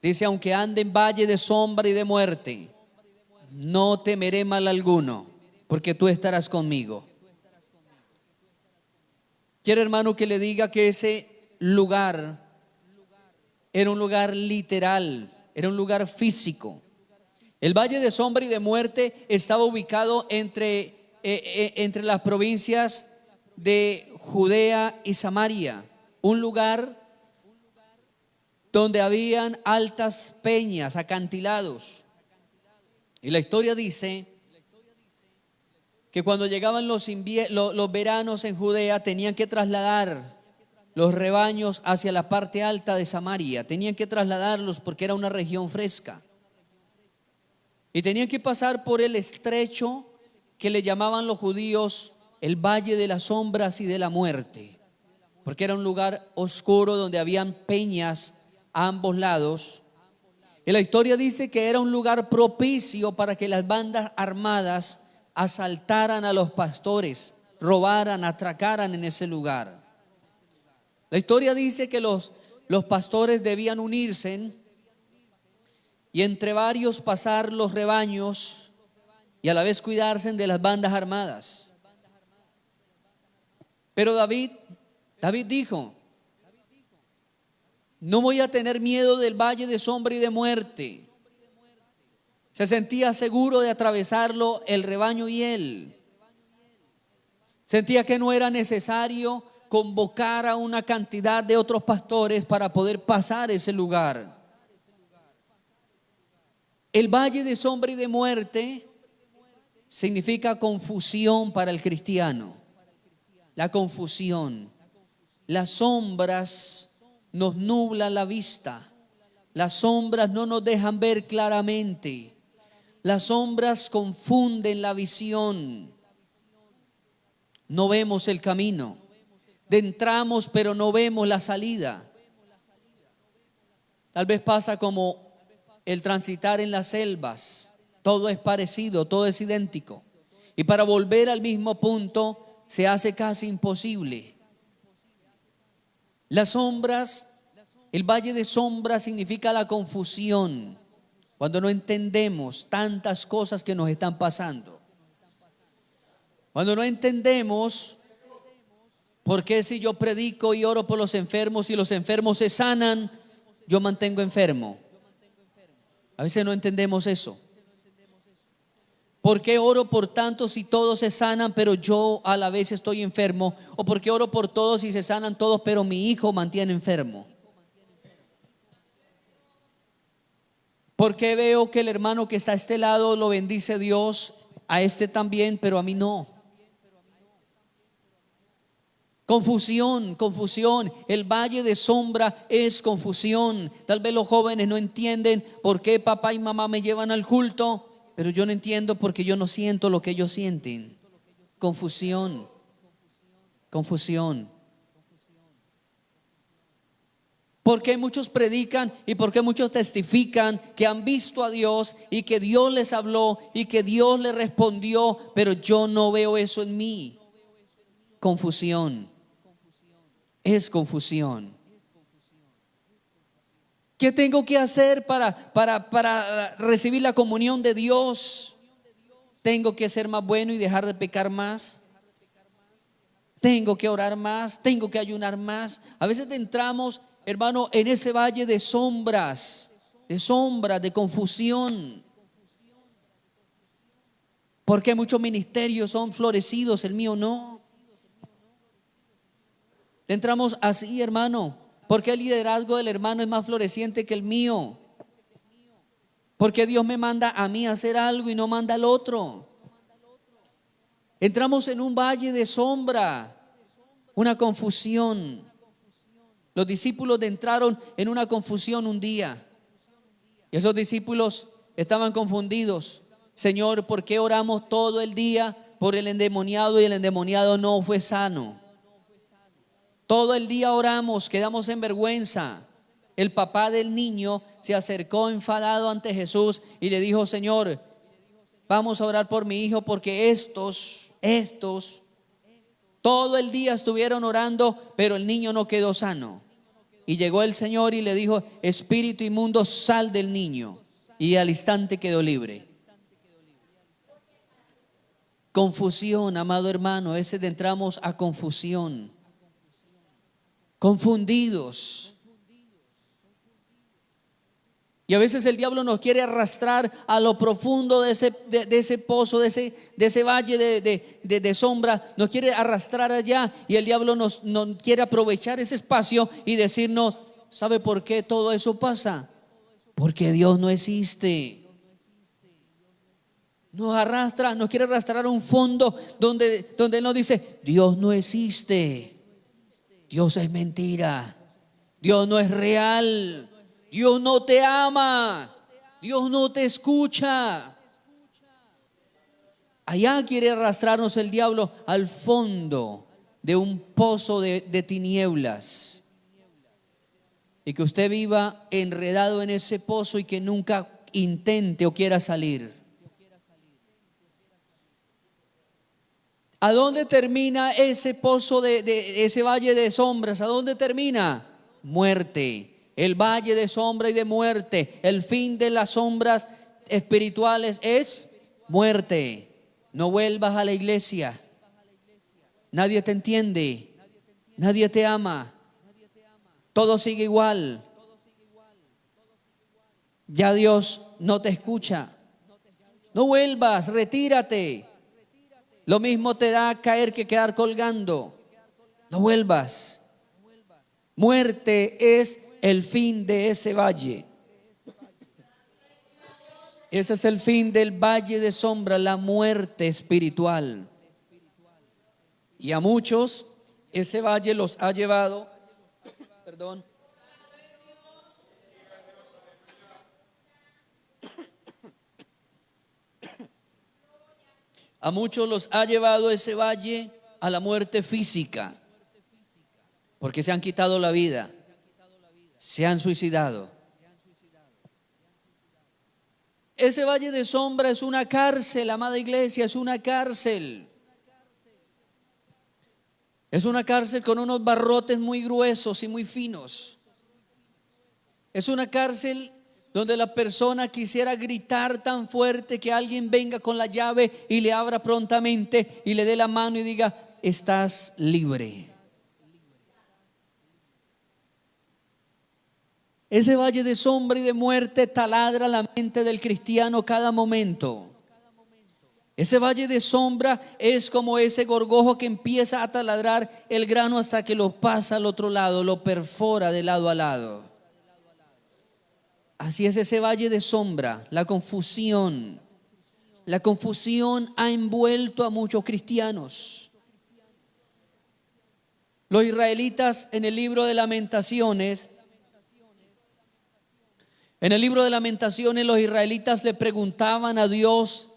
Dice: aunque ande en valle de sombra y de muerte, no temeré mal alguno, porque tú estarás conmigo. Quiero, hermano, que le diga que ese lugar era un lugar literal, era un lugar físico. El valle de sombra y de muerte estaba ubicado entre las provincias de Judea y Samaria, un lugar donde habían altas peñas, acantilados. Y la historia dice que cuando llegaban los veranos en Judea, tenían que trasladar los rebaños hacia la parte alta de Samaria. Tenían que trasladarlos porque era una región fresca. Y tenían que pasar por el estrecho que le llamaban los judíos el Valle de las Sombras y de la Muerte, porque era un lugar oscuro donde habían peñas a ambos lados. Y la historia dice que era un lugar propicio para que las bandas armadas asaltaran a los pastores, robaran, atracaran en ese lugar. La historia dice que los pastores debían unirse y entre varios pasar los rebaños y a la vez cuidarse de las bandas armadas. Pero David dijo: no voy a tener miedo del valle de sombra y de muerte. Se sentía seguro de atravesarlo el rebaño y él. Sentía que no era necesario convocar a una cantidad de otros pastores para poder pasar ese lugar. El valle de sombra y de muerte significa confusión para el cristiano. La confusión. Las sombras nos nublan la vista. Las sombras no nos dejan ver claramente. Las sombras confunden la visión. No vemos el camino. Entramos, pero no vemos la salida. Tal vez pasa como el transitar en las selvas. Todo es parecido, todo es idéntico. Y para volver al mismo punto se hace casi imposible. Las sombras, el valle de sombras significa la confusión. Cuando no entendemos tantas cosas que nos están pasando. Cuando no entendemos por qué si yo predico y oro por los enfermos y los enfermos se sanan, yo mantengo enfermo. A veces no entendemos eso. ¿Por qué oro por tantos y todos se sanan, pero yo a la vez estoy enfermo? ¿O por qué oro por todos y se sanan todos, pero mi hijo mantiene enfermo? ¿Por qué veo que el hermano que está a este lado lo bendice Dios, a este también, pero a mí no? Confusión. El valle de sombra es confusión. Tal vez los jóvenes no entienden por qué papá y mamá me llevan al culto, pero yo no entiendo porque yo no siento lo que ellos sienten. Confusión. ¿Por qué muchos predican y por qué muchos testifican que han visto a Dios y que Dios les habló y que Dios les respondió, pero yo no veo eso en mí? Confusión. Es confusión. ¿Qué tengo que hacer para recibir la comunión de Dios? ¿Tengo que ser más bueno y dejar de pecar más? ¿Tengo que orar más? ¿Tengo que ayunar más? A veces entramos, hermano, en ese valle de sombras, de confusión. Porque muchos ministerios son florecidos, el mío no. Entramos así, hermano. Porque el liderazgo del hermano es más floreciente que el mío. Porque Dios me manda a mí a hacer algo y no manda al otro. Entramos en un valle de sombra, una confusión. Los discípulos entraron en una confusión un día. Y esos discípulos estaban confundidos. Señor, ¿por qué oramos todo el día por el endemoniado y el endemoniado no fue sano? Todo el día oramos, quedamos en vergüenza. El papá del niño se acercó enfadado ante Jesús y le dijo: Señor, vamos a orar por mi hijo porque estos, todo el día estuvieron orando, pero el niño no quedó sano. Y llegó el Señor y le dijo: espíritu inmundo, sal del niño. Y al instante quedó libre. Confusión, amado hermano, a veces entramos a confusión. Confundidos. Y a veces el diablo nos quiere arrastrar a lo profundo de ese pozo, de ese valle de sombra. Nos quiere arrastrar allá y el diablo nos quiere aprovechar ese espacio y decirnos: ¿sabe por qué todo eso pasa? Porque Dios no existe. Nos quiere arrastrar a un fondo donde Él nos dice: Dios no existe. Dios es mentira. Dios no es real. Dios no te ama. Dios no te escucha. Allá quiere arrastrarnos el diablo al fondo de un pozo de tinieblas. Y que usted viva enredado en ese pozo y que nunca intente o quiera salir. ¿A dónde termina ese pozo de ese valle de sombras? ¿A dónde termina? Muerte. El valle de sombra y de muerte. El fin de las sombras espirituales es muerte. No vuelvas a la iglesia. Nadie te entiende. Nadie te ama. Todo sigue igual. Ya Dios no te escucha. No vuelvas, retírate. Lo mismo te da caer que quedar colgando. No vuelvas. Muerte es el fin de ese valle. Ese es el fin del valle de sombra, la muerte espiritual. Y a muchos ese valle los ha llevado, a muchos los ha llevado ese valle a la muerte física, porque se han quitado la vida, se han suicidado. Ese valle de sombra es una cárcel, amada iglesia, es una cárcel. Es una cárcel con unos barrotes muy gruesos y muy finos. Es una cárcel donde la persona quisiera gritar tan fuerte que alguien venga con la llave y le abra prontamente y le dé la mano y diga: estás libre. Ese valle de sombra y de muerte taladra la mente del cristiano cada momento. Ese valle de sombra es como ese gorgojo que empieza a taladrar el grano hasta que lo pasa al otro lado, lo perfora de lado a lado. Así es ese valle de sombra, la confusión. La confusión ha envuelto a muchos cristianos. Los israelitas en el libro de Lamentaciones, los israelitas le preguntaban a Dios: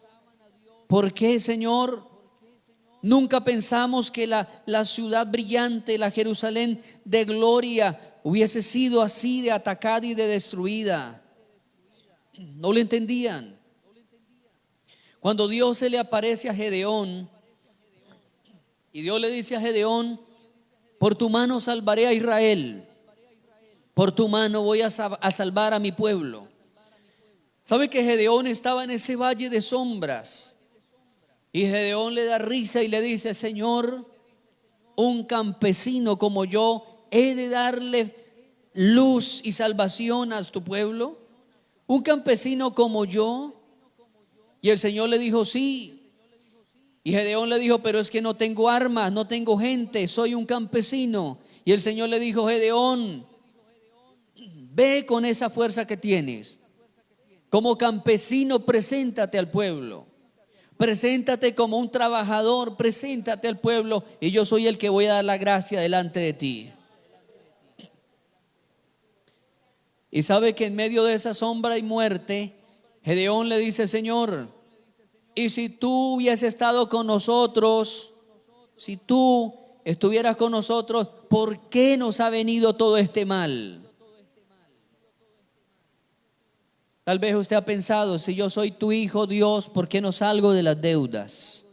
¿por qué, Señor? Nunca pensamos que la ciudad brillante, la Jerusalén de gloria, hubiese sido así de atacada y de destruida. No lo entendían. Cuando Dios se le aparece a Gedeón, y Dios le dice a Gedeón: por tu mano salvaré a Israel, por tu mano voy a salvar a mi pueblo. ¿Sabe que Gedeón estaba en ese valle de sombras? Y Gedeón le da risa y le dice: Señor, un campesino como yo, ¿he de darle luz y salvación a tu pueblo? ¿Un campesino como yo? Y el Señor le dijo: sí. Y Gedeón le dijo: pero es que no tengo armas, no tengo gente, soy un campesino. Y el Señor le dijo: Gedeón, ve con esa fuerza que tienes. Como campesino, preséntate al pueblo. Preséntate como un trabajador, preséntate al pueblo, y yo soy el que voy a dar la gracia delante de ti. Y sabe que en medio de esa sombra y muerte, Gedeón le dice: Señor, y si tú hubieses estado con nosotros, si tú estuvieras con nosotros, ¿por qué nos ha venido todo este mal? Tal vez usted ha pensado: si yo soy tu hijo, Dios, ¿por qué no salgo de las deudas?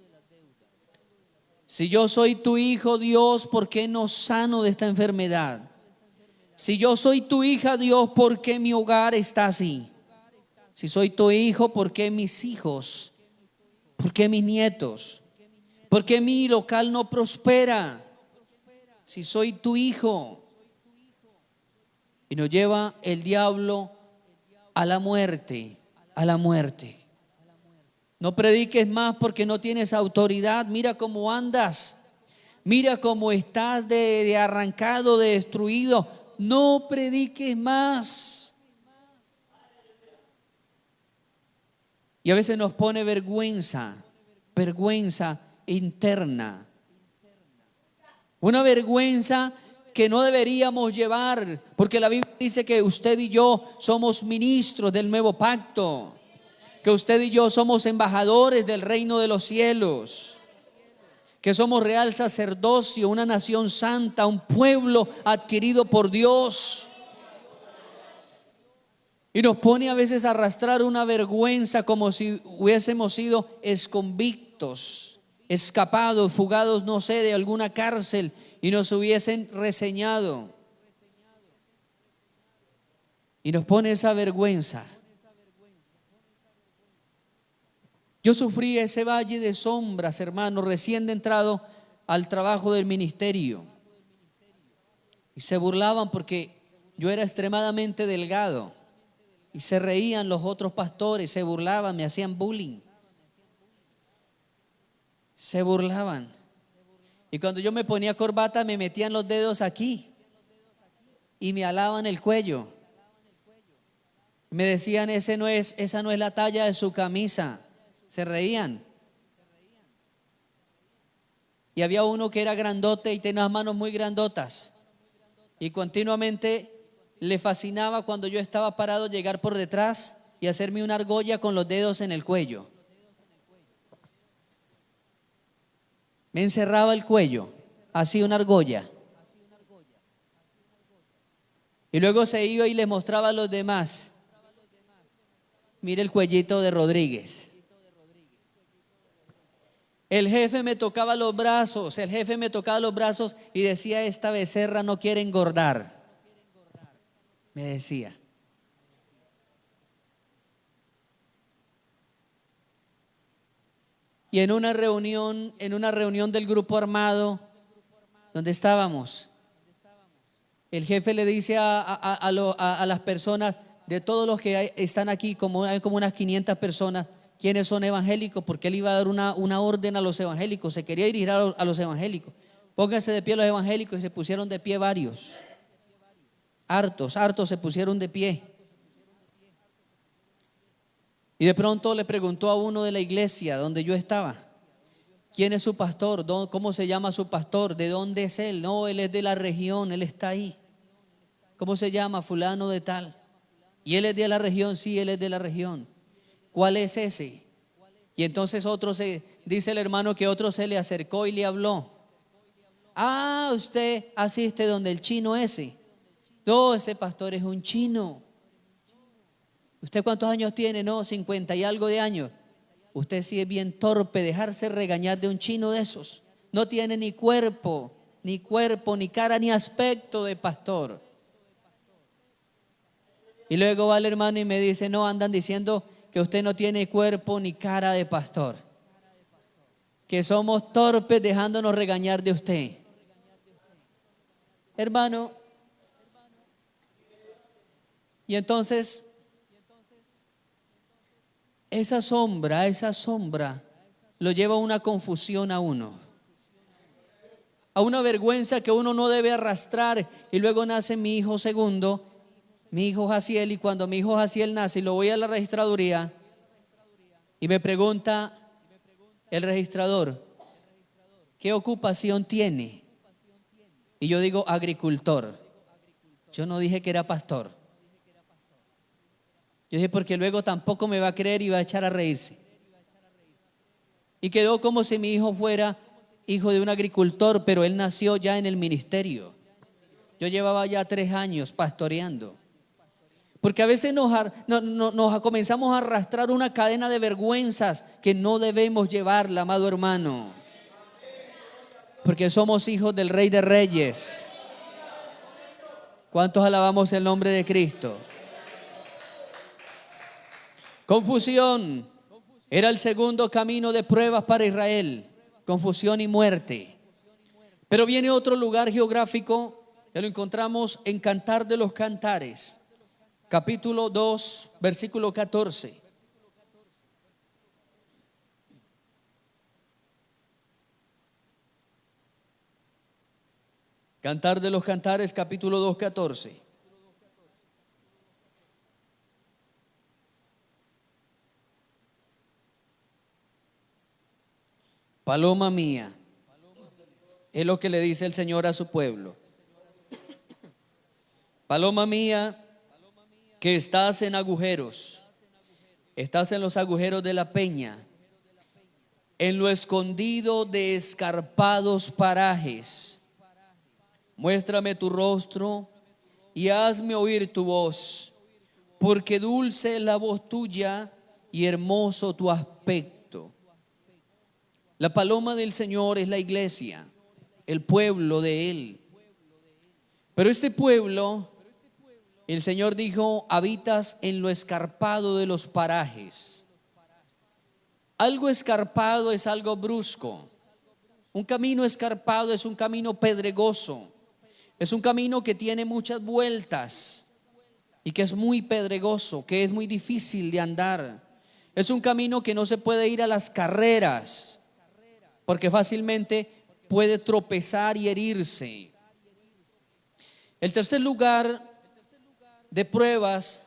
Si yo soy tu hijo, Dios, ¿por qué no sano de esta enfermedad? Si yo soy tu hija, Dios, ¿por qué mi hogar está así? Si soy tu hijo, ¿por qué mis hijos? ¿Por qué mis nietos? ¿Por qué mi local no prospera? Si soy tu hijo. Y nos lleva el diablo a la muerte, a la muerte. No prediques más porque no tienes autoridad. Mira cómo andas. Mira cómo estás de arrancado, de destruido. No prediques más. Y a veces nos pone vergüenza, vergüenza interna. Una vergüenza que no deberíamos llevar, porque la Biblia dice que usted y yo somos ministros del nuevo pacto, que usted y yo somos embajadores del reino de los cielos, que somos real sacerdocio, una nación santa, un pueblo adquirido por Dios. Y nos pone a veces a arrastrar una vergüenza como si hubiésemos sido exconvictos, escapados, fugados, no sé, de alguna cárcel y nos hubiesen reseñado. Y nos pone esa vergüenza. Yo sufrí ese valle de sombras, hermano, recién entrado al trabajo del ministerio. Y se burlaban porque yo era extremadamente delgado. Y se reían los otros pastores, se burlaban, me hacían bullying. Se burlaban. Y cuando yo me ponía corbata, me metían los dedos aquí y me alaban el cuello. Me decían: esa no es la talla de su camisa. Se reían. Y había uno que era grandote y tenía las manos muy grandotas. Y continuamente le fascinaba cuando yo estaba parado llegar por detrás y hacerme una argolla con los dedos en el cuello. Me encerraba el cuello, así una argolla. Y luego se iba y le mostraba a los demás: mire el cuellito de Rodríguez. El jefe me tocaba los brazos, y decía: esta becerra no quiere engordar. Me decía. Y en una reunión del grupo armado donde estábamos, el jefe le dice a las personas, de todos los que están aquí, hay como unas 500 personas, ¿quiénes son evangélicos? Porque él iba a dar una orden a los evangélicos, se quería dirigir a los evangélicos. Pónganse de pie los evangélicos, y se pusieron de pie varios. Hartos se pusieron de pie. Y de pronto le preguntó a uno de la iglesia donde yo estaba: ¿quién es su pastor? ¿Cómo se llama su pastor? ¿De dónde es él? No, él es de la región, él está ahí. ¿Cómo se llama? Fulano de tal. ¿Y él es de la región? Sí, él es de la región. ¿Cuál es ese? Y entonces dice el hermano que otro se le acercó y le habló. Ah, usted asiste donde el chino ese. No, ese pastor es un chino. ¿Usted cuántos años tiene? No, 50 y algo de años. Usted sí es bien torpe, dejarse regañar de un chino de esos. No tiene ni cuerpo, ni cara, ni aspecto de pastor. Y luego va el hermano y me dice, no, andan diciendo que usted no tiene cuerpo ni cara de pastor. Que somos torpes dejándonos regañar de usted. Hermano, y entonces esa sombra lo lleva a una confusión a uno, a una vergüenza que uno no debe arrastrar. Y luego nace mi hijo segundo, mi hijo Jaciel, y cuando mi hijo Jaciel nace y lo voy a la registraduría y me pregunta el registrador, ¿qué ocupación tiene? Y yo digo agricultor. Yo no dije que era pastor. Yo dije porque luego tampoco me va a creer y va a echar a reírse. Y quedó como si mi hijo fuera hijo de un agricultor, pero él nació ya en el ministerio. Yo llevaba ya 3 años pastoreando. Porque a veces nos comenzamos a arrastrar una cadena de vergüenzas que no debemos llevarla, amado hermano. Porque somos hijos del Rey de Reyes. ¿Cuántos alabamos el nombre de Cristo? Confusión era el segundo camino de pruebas para Israel. Confusión y muerte. Pero viene otro lugar geográfico que lo encontramos en Cantar de los Cantares, capítulo 2, versículo 14. Cantar de los Cantares, capítulo 2, 14. Paloma mía, es lo que le dice el Señor a su pueblo. Paloma mía, que estás en agujeros, estás en los agujeros de la peña, en lo escondido de escarpados parajes. Muéstrame tu rostro y hazme oír tu voz, porque dulce es la voz tuya y hermoso tu aspecto. La paloma del Señor es la iglesia, el pueblo de Él. Pero este pueblo, el Señor dijo, habitas en lo escarpado de los parajes. Algo escarpado es algo brusco. Un camino escarpado es un camino pedregoso. Es un camino que tiene muchas vueltas y que es muy pedregoso, que es muy difícil de andar. Es un camino que no se puede ir a las carreras, porque fácilmente puede tropezar y herirse. El tercer lugar de pruebas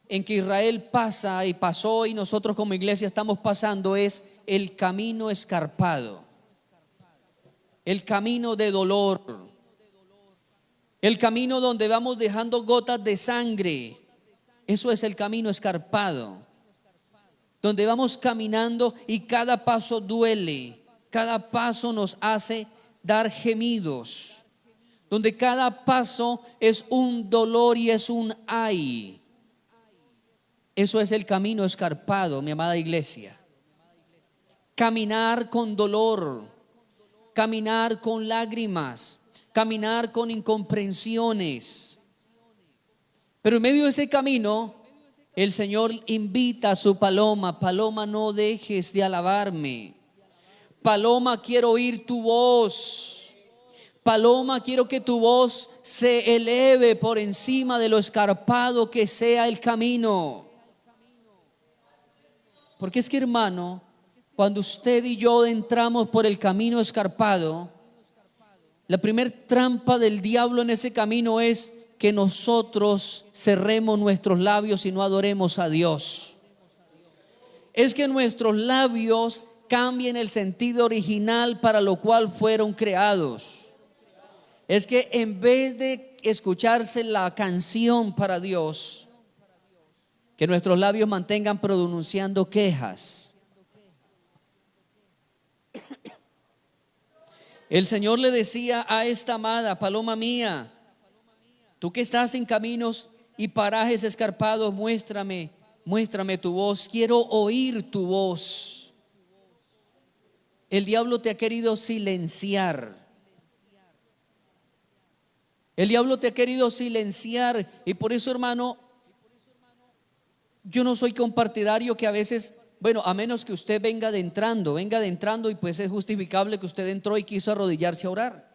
en que Israel pasa y pasó y nosotros como iglesia estamos pasando es el camino escarpado, el camino de dolor, el camino donde vamos dejando gotas de sangre. Eso es el camino escarpado, donde vamos caminando y cada paso duele, cada paso nos hace dar gemidos, donde cada paso es un dolor y es un ay. Eso es el camino escarpado, mi amada iglesia. Caminar con dolor, caminar con lágrimas, caminar con incomprensiones. Pero en medio de ese camino, el Señor invita a su paloma: paloma, no dejes de alabarme. Paloma, quiero oír tu voz. Paloma, quiero que tu voz se eleve por encima de lo escarpado que sea el camino. Porque es que, hermano, cuando usted y yo entramos por el camino escarpado, la primer trampa del diablo en ese camino es que nosotros cerremos nuestros labios y no adoremos a Dios. Es que nuestros labios cambien el sentido original para lo cual fueron creados. Es que en vez de escucharse la canción para Dios, que nuestros labios mantengan pronunciando quejas. El Señor le decía a esta amada: paloma mía, tú que estás en caminos y parajes escarpados, muéstrame tu voz, quiero oír tu voz. El diablo te ha querido silenciar. El diablo te ha querido silenciar, y por eso, hermano, yo no soy compartidario que a veces, bueno, a menos que usted venga adentrando y pues es justificable que usted entró y quiso arrodillarse a orar.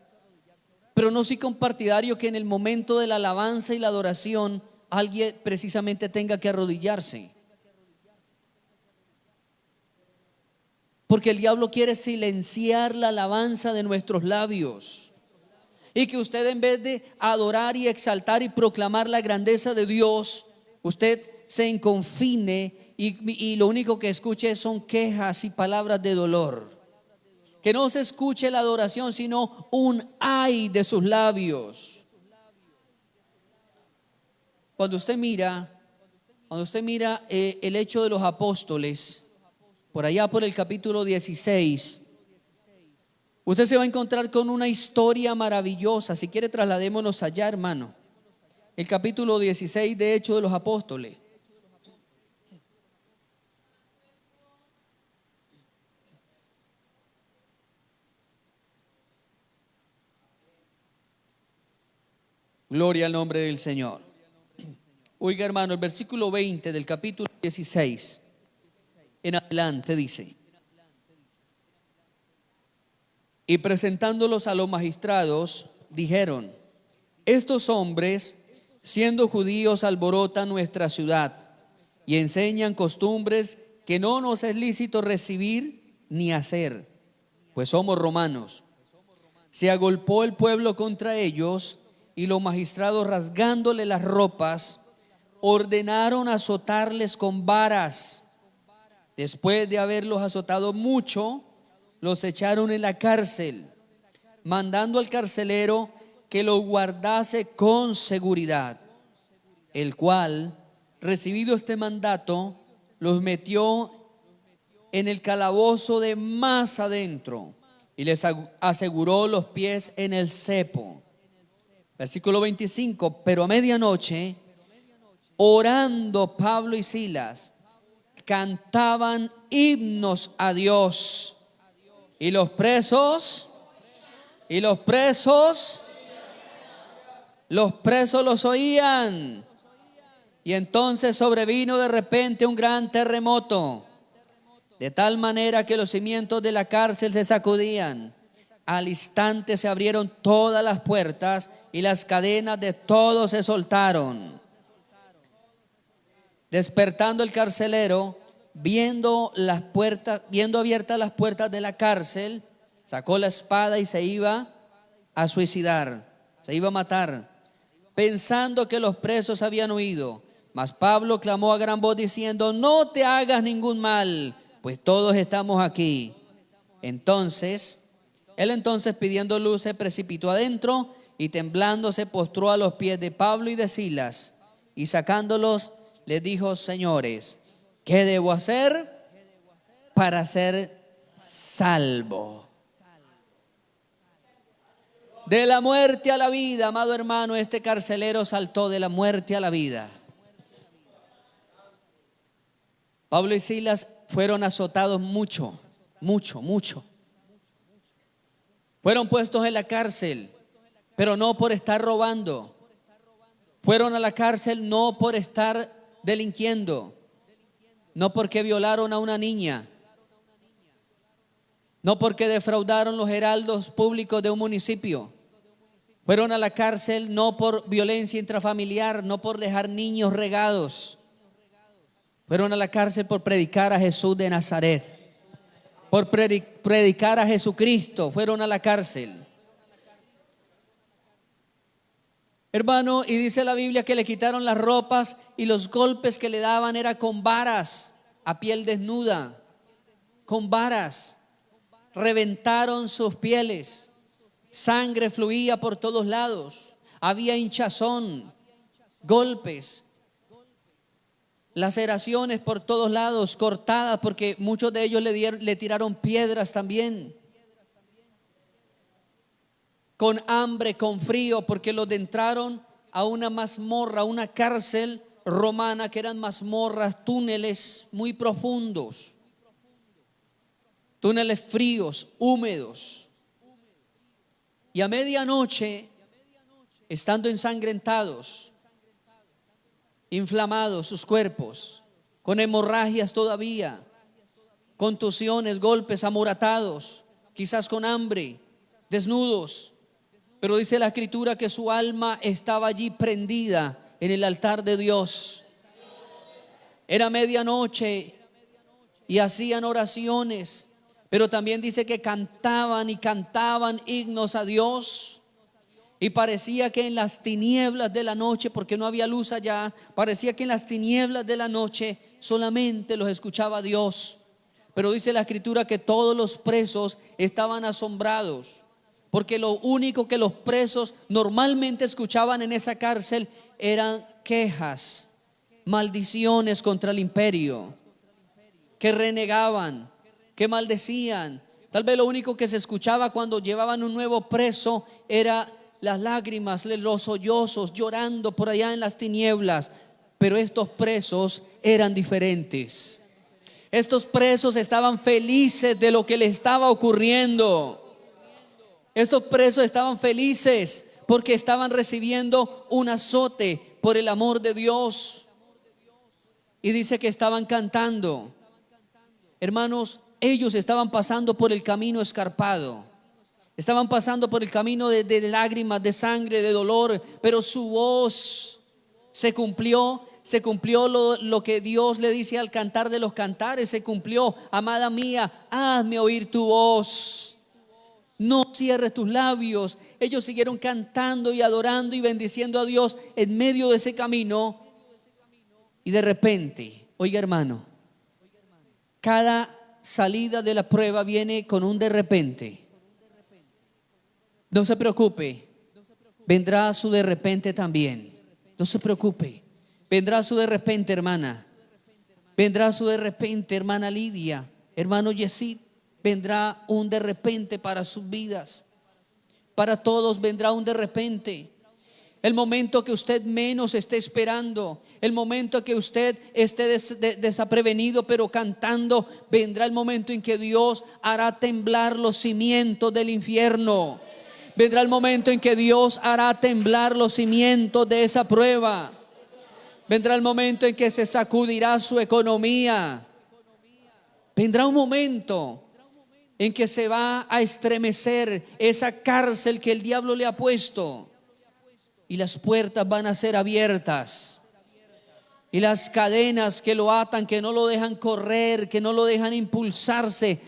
Pero no soy compartidario que en el momento de la alabanza y la adoración alguien precisamente tenga que arrodillarse. Porque el diablo quiere silenciar la alabanza de nuestros labios. Y que usted, en vez de adorar y exaltar y proclamar la grandeza de Dios, usted se inconfine y lo único que escuche son quejas y palabras de dolor. Que no se escuche la adoración, sino un ay de sus labios. Cuando usted mira el hecho de los apóstoles, por allá por el capítulo 16, usted se va a encontrar con una historia maravillosa. Si quiere, trasladémonos allá, hermano. El capítulo 16 de Hechos de los Apóstoles. Gloria al nombre del Señor. Oiga, hermano, el versículo 20 del capítulo 16 en adelante dice: y presentándolos a los magistrados, dijeron: estos hombres, siendo judíos, alborotan nuestra ciudad y enseñan costumbres que no nos es lícito recibir ni hacer, pues somos romanos. Se agolpó el pueblo contra ellos, y los magistrados, rasgándole las ropas, ordenaron azotarles con varas. Después de haberlos azotado mucho, los echaron en la cárcel, mandando al carcelero que los guardase con seguridad, el cual, recibido este mandato, los metió en el calabozo de más adentro y les aseguró los pies en el cepo. Versículo 25: pero a medianoche, orando Pablo y Silas, cantaban himnos a Dios, y los presos los oían. Y entonces sobrevino de repente un gran terremoto, de tal manera que los cimientos de la cárcel se sacudían. Al instante se abrieron todas las puertas y las cadenas de todos se soltaron. Despertando el carcelero, viendo abiertas las puertas de la cárcel, sacó la espada y se iba a suicidar, se iba a matar, pensando que los presos habían huido. Mas Pablo clamó a gran voz diciendo: no te hagas ningún mal, pues todos estamos aquí. Él entonces, pidiendo luz, se precipitó adentro y temblando se postró a los pies de Pablo y de Silas, y sacándolos les dijo: señores, ¿qué debo hacer para ser salvo? De la muerte a la vida, amado hermano, este carcelero saltó de la muerte a la vida. Pablo y Silas fueron azotados mucho. Fueron puestos en la cárcel, pero no por estar robando. Fueron a la cárcel no por estar delinquiendo, no porque violaron a una niña, no porque defraudaron los heraldos públicos de un municipio. Fueron a la cárcel no por violencia intrafamiliar, no por dejar niños regados. Fueron a la cárcel por predicar a Jesús de Nazaret, por predicar a Jesucristo. Fueron a la cárcel, hermano, y dice la Biblia que le quitaron las ropas y los golpes que le daban era con varas, a piel desnuda, con varas. Reventaron sus pieles, sangre fluía por todos lados, había hinchazón, golpes, laceraciones por todos lados, cortadas, porque muchos de ellos le tiraron piedras también. con hambre, con frío, porque los entraron a una mazmorra, a una cárcel romana, que eran mazmorras, túneles muy profundos, túneles fríos, húmedos. Y a medianoche, estando ensangrentados, inflamados sus cuerpos, con hemorragias todavía, contusiones, golpes, amoratados, quizás con hambre, desnudos, pero dice la Escritura que su alma estaba allí prendida en el altar de Dios. Era medianoche y hacían oraciones, pero también dice que cantaban y cantaban himnos a Dios. Y parecía que en las tinieblas de la noche, porque no había luz allá, parecía que en las tinieblas de la noche solamente los escuchaba Dios. Pero dice la Escritura que todos los presos estaban asombrados, porque lo único que los presos normalmente escuchaban en esa cárcel eran quejas, maldiciones contra el imperio, que renegaban, que maldecían. Tal vez lo único que se escuchaba cuando llevaban un nuevo preso era las lágrimas, los sollozos, llorando por allá en las tinieblas. Pero estos presos eran diferentes. Estos presos estaban felices de lo que les estaba ocurriendo. Estos presos estaban felices porque estaban recibiendo un azote por el amor de Dios. Y dice que estaban cantando. Hermanos, ellos estaban pasando por el camino escarpado. Estaban pasando por el camino de lágrimas, de sangre, de dolor. Pero su voz se cumplió. Se cumplió lo que Dios le dice al cantar de los cantares. Se cumplió. Amada mía, hazme oír tu voz. No cierres tus labios. Ellos siguieron cantando y adorando y bendiciendo a Dios en medio de ese camino. Y de repente, oiga hermano, cada salida de la prueba viene con un de repente. No se preocupe, vendrá su de repente también. No se preocupe, vendrá su de repente, hermana. Vendrá su de repente, hermana Lidia, hermano Yesid. Vendrá un de repente para sus vidas. Para todos vendrá un de repente. El momento que usted menos esté esperando, el momento que usted esté desaprevenido pero cantando, vendrá el momento en que Dios hará temblar los cimientos del infierno. Vendrá el momento en que Dios hará temblar los cimientos de esa prueba. Vendrá el momento en que se sacudirá su economía. Vendrá un momento en que se va a estremecer esa cárcel que el diablo le ha puesto. Y las puertas van a ser abiertas. Y las cadenas que lo atan, que no lo dejan correr, que no lo dejan impulsarse,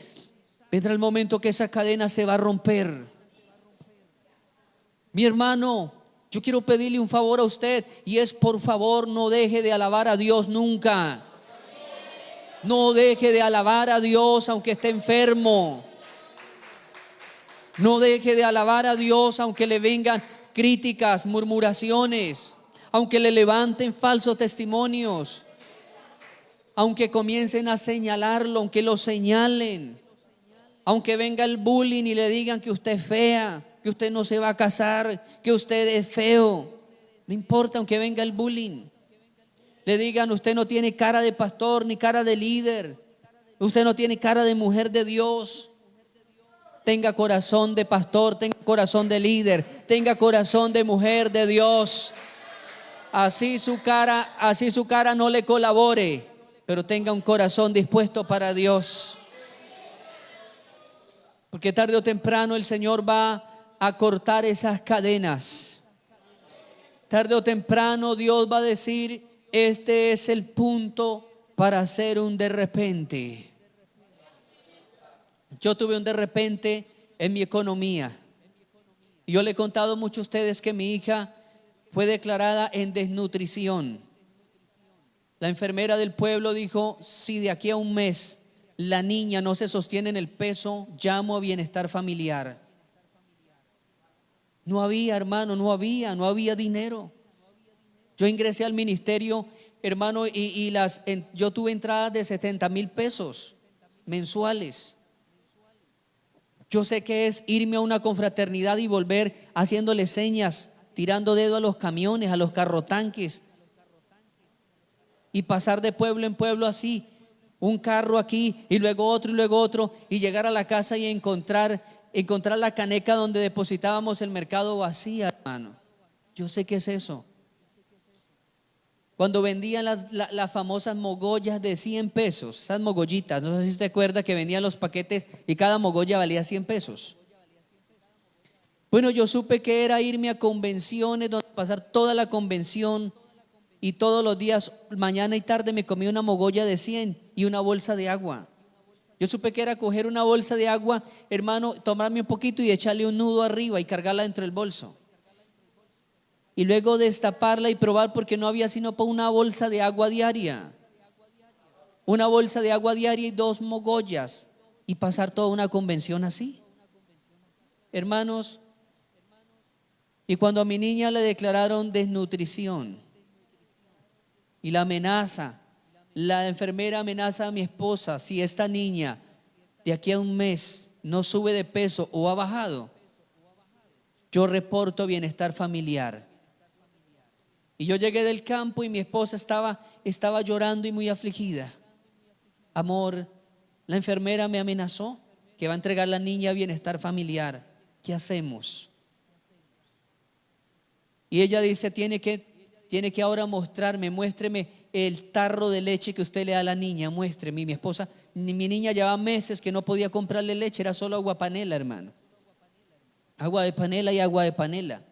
vendrá el momento que esa cadena se va a romper. Mi hermano, yo quiero pedirle un favor a usted, y es: por favor, no deje de alabar a Dios nunca. No deje de alabar a Dios aunque esté enfermo. No deje de alabar a Dios aunque le vengan críticas, murmuraciones, aunque le levanten falsos testimonios, aunque comiencen a señalarlo, aunque lo señalen, aunque venga el bullying y le digan que usted es fea, que usted no se va a casar, que usted es feo. No importa, aunque venga el bullying. Le digan: usted no tiene cara de pastor ni cara de líder, usted no tiene cara de mujer de Dios. Tenga corazón de pastor, tenga corazón de líder, tenga corazón de mujer de Dios. Así su cara no le colabore, pero tenga un corazón dispuesto para Dios. Porque tarde o temprano el Señor va a cortar esas cadenas. Tarde o temprano Dios va a decir: este es el punto para hacer un de repente. Yo tuve un de repente en mi economía. Y yo le he contado mucho a ustedes que mi hija fue declarada en desnutrición. La enfermera del pueblo dijo: si de aquí a un mes la niña no se sostiene en el peso, llamo a bienestar familiar. No había, hermano, no había dinero. Yo ingresé al ministerio, hermano, yo tuve entradas de 70,000 pesos mensuales. Yo sé que es irme a una confraternidad y volver haciéndole señas, tirando dedo a los camiones, a los carrotanques, y pasar de pueblo en pueblo así, un carro aquí y luego otro, y llegar a la casa y encontrar la caneca donde depositábamos el mercado vacía, hermano. Yo sé que es eso. Cuando vendían las famosas mogollas de 100 pesos, esas mogollitas, no sé si te acuerdas que vendían los paquetes y cada mogolla valía 100 pesos. Bueno, yo supe que era irme a convenciones, donde pasar toda la convención y todos los días, mañana y tarde, me comía una mogolla de 100 y una bolsa de agua. Yo supe que era coger una bolsa de agua, hermano, tomarme un poquito y echarle un nudo arriba y cargarla dentro del bolso. Y luego destaparla y probar, porque no había sino para una bolsa de agua diaria. Una bolsa de agua diaria y 2 mogollas. Y pasar toda una convención así. Hermanos, y cuando a mi niña le declararon desnutrición y la amenaza, la enfermera amenaza a mi esposa: si esta niña de aquí a un mes no sube de peso o ha bajado, yo reporto bienestar familiar. Y yo llegué del campo y mi esposa estaba llorando y muy afligida. Amor, la enfermera me amenazó que va a entregar la niña a bienestar familiar. ¿Qué hacemos? Y ella dice: tiene que ahora muéstreme el tarro de leche que usted le da a la niña, muéstreme. Y mi esposa, mi niña llevaba meses que no podía comprarle leche, era solo agua panela, hermano. Agua de panela y agua de panela.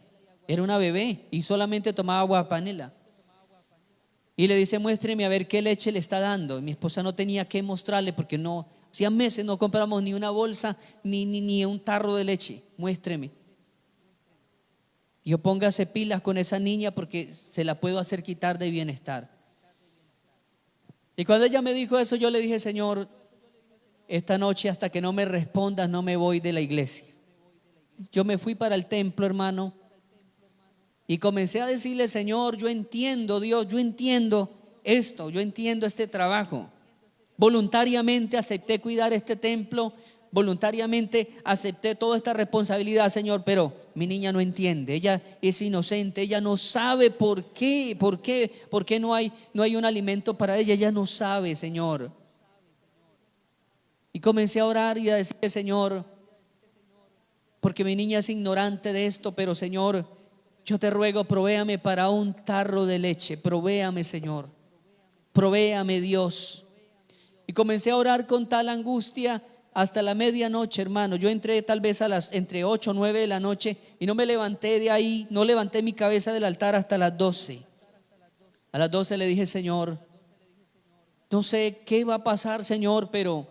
Era una bebé y solamente tomaba agua de panela. Y le dice: muéstreme a ver qué leche le está dando. Y mi esposa no tenía que mostrarle, porque no, hacía meses no compramos ni una bolsa ni un tarro de leche. Muéstreme. Yo póngase pilas con esa niña, porque se la puedo hacer quitar de bienestar. Y cuando ella me dijo eso, yo le dije: Señor, esta noche hasta que no me respondas no me voy de la iglesia. Yo me fui para el templo, hermano, y comencé a decirle: Señor, yo entiendo, Dios, yo entiendo esto, yo entiendo este trabajo. Voluntariamente acepté cuidar este templo, voluntariamente acepté toda esta responsabilidad, Señor, pero mi niña no entiende, ella es inocente, ella no sabe por qué no hay un alimento para ella no sabe, Señor. Y comencé a orar y a decirle: Señor, porque mi niña es ignorante de esto, pero Señor, yo te ruego, provéame para un tarro de leche, provéame, Señor, provéame, Dios. Y comencé a orar con tal angustia hasta la medianoche, hermano. Yo entré tal vez entre 8 o 9 de la noche y no me levanté de ahí, no levanté mi cabeza del altar hasta las 12. A las 12 le dije: Señor, no sé qué va a pasar, Señor, pero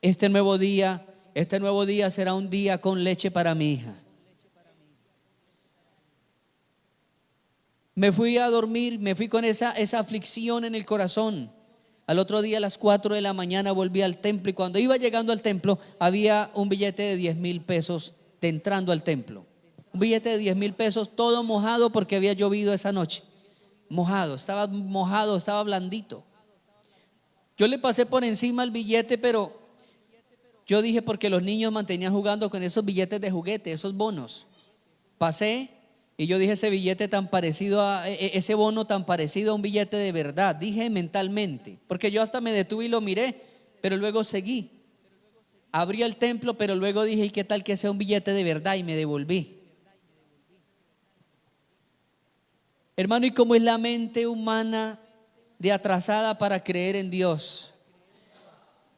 este nuevo día será un día con leche para mi hija. Me fui a dormir, me fui con esa aflicción en el corazón. Al otro día a las 4 de la mañana volví al templo, y cuando iba llegando al templo había un billete de 10,000 pesos entrando al templo. Un billete de 10,000 pesos, todo mojado porque había llovido esa noche. Mojado, estaba blandito. Yo le pasé por encima el billete, pero yo dije, porque los niños mantenían jugando con esos billetes de juguete, esos bonos. Pasé y yo dije: ese billete tan parecido ese bono tan parecido a un billete de verdad. Dije mentalmente, porque yo hasta me detuve y lo miré, pero luego seguí. Abrí el templo, pero luego dije: ¿y qué tal que sea un billete de verdad? Y me devolví. Hermano, ¿y cómo es la mente humana de atrasada para creer en Dios?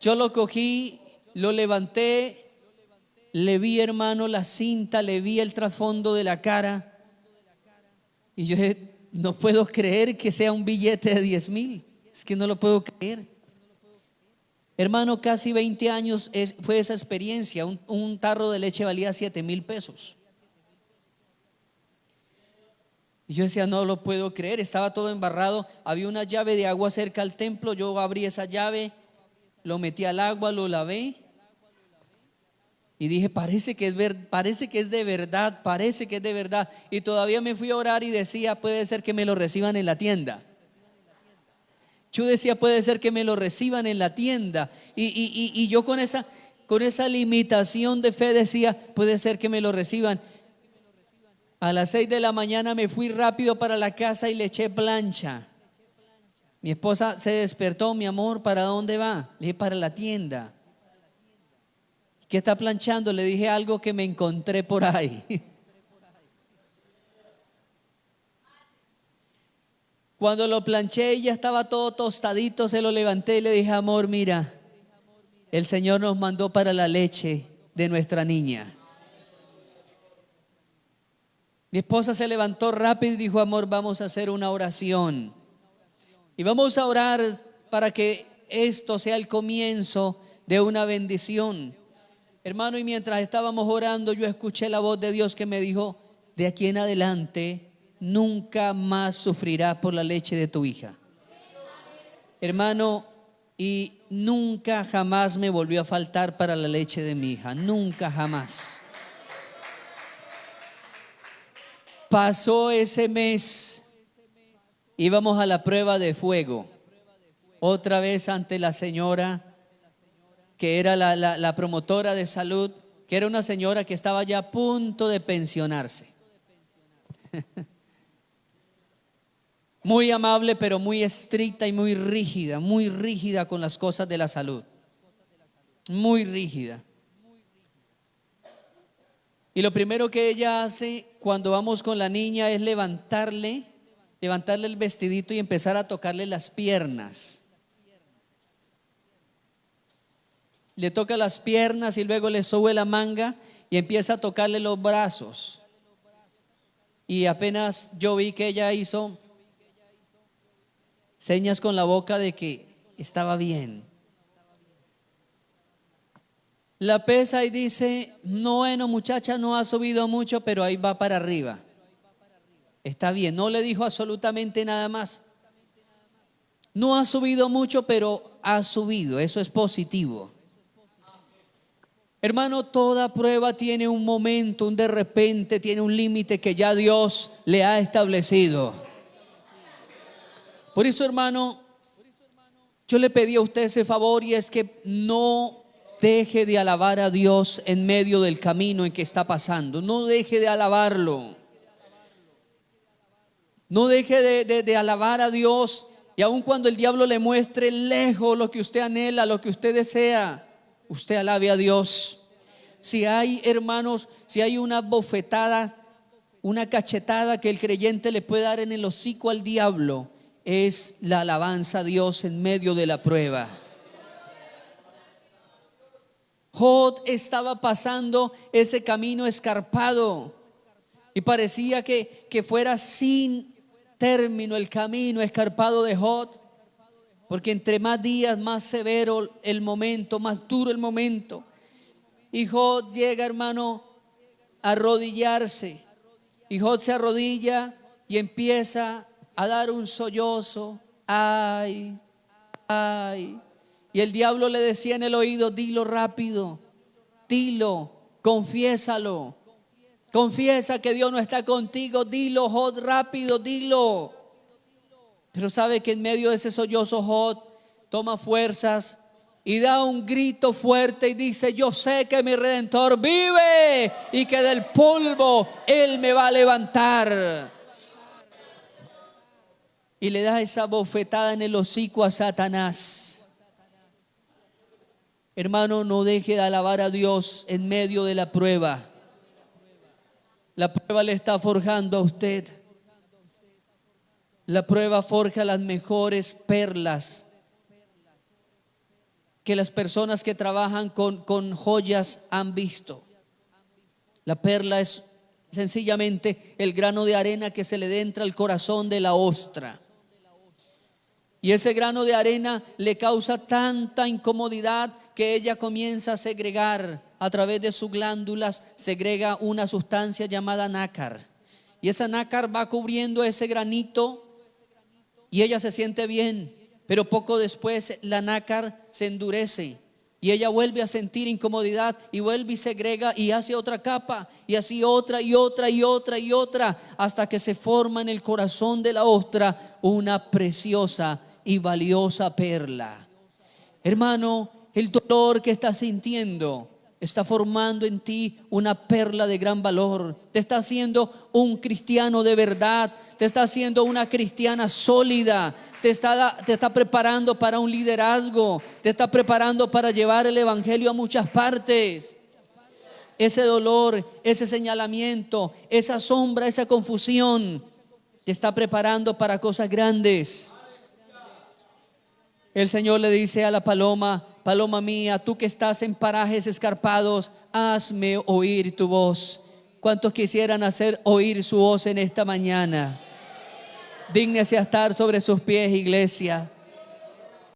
Yo lo cogí, lo levanté, le vi, hermano, la cinta, le vi el trasfondo de la cara. Y yo dije: no puedo creer que sea un billete de 10,000. Es que no lo puedo creer. Hermano, casi 20 años fue esa experiencia. Un tarro de leche valía 7,000 pesos. Y yo decía: no lo puedo creer. Estaba todo embarrado. Había una llave de agua cerca al templo. Yo abrí esa llave, lo metí al agua, lo lavé. Y dije: parece que es de verdad. Y todavía me fui a orar y decía: puede ser que me lo reciban en la tienda. Yo decía: puede ser que me lo reciban en la tienda. Y yo con esa, con esa limitación de fe decía, puede ser que me lo reciban. A las 6 de la mañana me fui rápido para la casa y le eché plancha. Mi esposa se despertó, mi amor, ¿para dónde va? Le dije, para la tienda. ¿Qué está planchando? Le dije algo que me encontré por ahí. Cuando lo planché y ya estaba todo tostadito, se lo levanté y le dije, amor, mira, el Señor nos mandó para la leche de nuestra niña. Mi esposa se levantó rápido y dijo, amor, vamos a hacer una oración. Y vamos a orar para que esto sea el comienzo de una bendición. Hermano, y mientras estábamos orando, yo escuché la voz de Dios que me dijo, de aquí en adelante, nunca más sufrirás por la leche de tu hija. Hermano, y nunca jamás me volvió a faltar para la leche de mi hija, nunca jamás. Pasó ese mes, íbamos a la prueba de fuego, otra vez ante la señora que era la promotora de salud, que era una señora que estaba ya a punto de pensionarse. Muy amable, pero muy estricta y muy rígida con las cosas de la salud. Muy rígida. Y lo primero que ella hace cuando vamos con la niña es levantarle el vestidito y empezar a tocarle las piernas. Le toca las piernas y luego le sube la manga y empieza a tocarle los brazos. Y apenas yo vi que ella hizo señas con la boca de que estaba bien. La pesa y dice, no, bueno, muchacha, no ha subido mucho, pero ahí va para arriba. Está bien, no le dijo absolutamente nada más. No ha subido mucho, pero ha subido, eso es positivo. Hermano, toda prueba tiene un momento, un de repente, tiene un límite que ya Dios le ha establecido. Por eso, hermano, yo le pedí a usted ese favor y es que no deje de alabar a Dios en medio del camino en que está pasando. No deje de alabarlo. No deje de alabar a Dios. Y aun cuando el diablo le muestre lejos lo que usted anhela, lo que usted desea, usted alabe a Dios. Si hay, hermanos, si hay una bofetada, una cachetada que el creyente le puede dar en el hocico al diablo, es la alabanza a Dios en medio de la prueba. Job estaba pasando ese camino escarpado y parecía que fuera sin término el camino escarpado de Job, porque entre más días, más severo el momento, más duro el momento. Y Job llega, hermano, a arrodillarse. Y Job se arrodilla y empieza a dar un sollozo. Ay, ay. Y el diablo le decía en el oído, dilo rápido, dilo, confiésalo. Confiesa que Dios no está contigo, dilo, Job, rápido, dilo. Pero sabe que en medio de ese sollozo Job toma fuerzas y da un grito fuerte y dice, yo sé que mi Redentor vive y que del polvo Él me va a levantar. Y le da esa bofetada en el hocico a Satanás. Hermano, no deje de alabar a Dios en medio de la prueba. La prueba le está forjando a usted. La prueba forja las mejores perlas que las personas que trabajan con joyas han visto. La perla es sencillamente el grano de arena que se le entra al corazón de la ostra. Y ese grano de arena le causa tanta incomodidad que ella comienza a segregar a través de sus glándulas, segrega una sustancia llamada nácar. Y esa nácar va cubriendo ese granito y ella se siente bien, pero poco después la nácar se endurece y ella vuelve a sentir incomodidad y vuelve y segrega y hace otra capa y así otra y otra y otra y otra hasta que se forma en el corazón de la ostra una preciosa y valiosa perla. Hermano, El dolor que estás sintiendo está formando en ti una perla de gran valor. Te está haciendo un cristiano de verdad. Te está haciendo una cristiana sólida. Te está preparando para un liderazgo. Te está preparando para llevar el evangelio a muchas partes. Ese dolor, ese señalamiento, esa sombra, esa confusión te está preparando para cosas grandes. El Señor le dice a la paloma: paloma mía, tú que estás en parajes escarpados, hazme oír tu voz. ¿Cuántos quisieran hacer oír su voz en esta mañana? Dígnese a estar sobre sus pies, iglesia.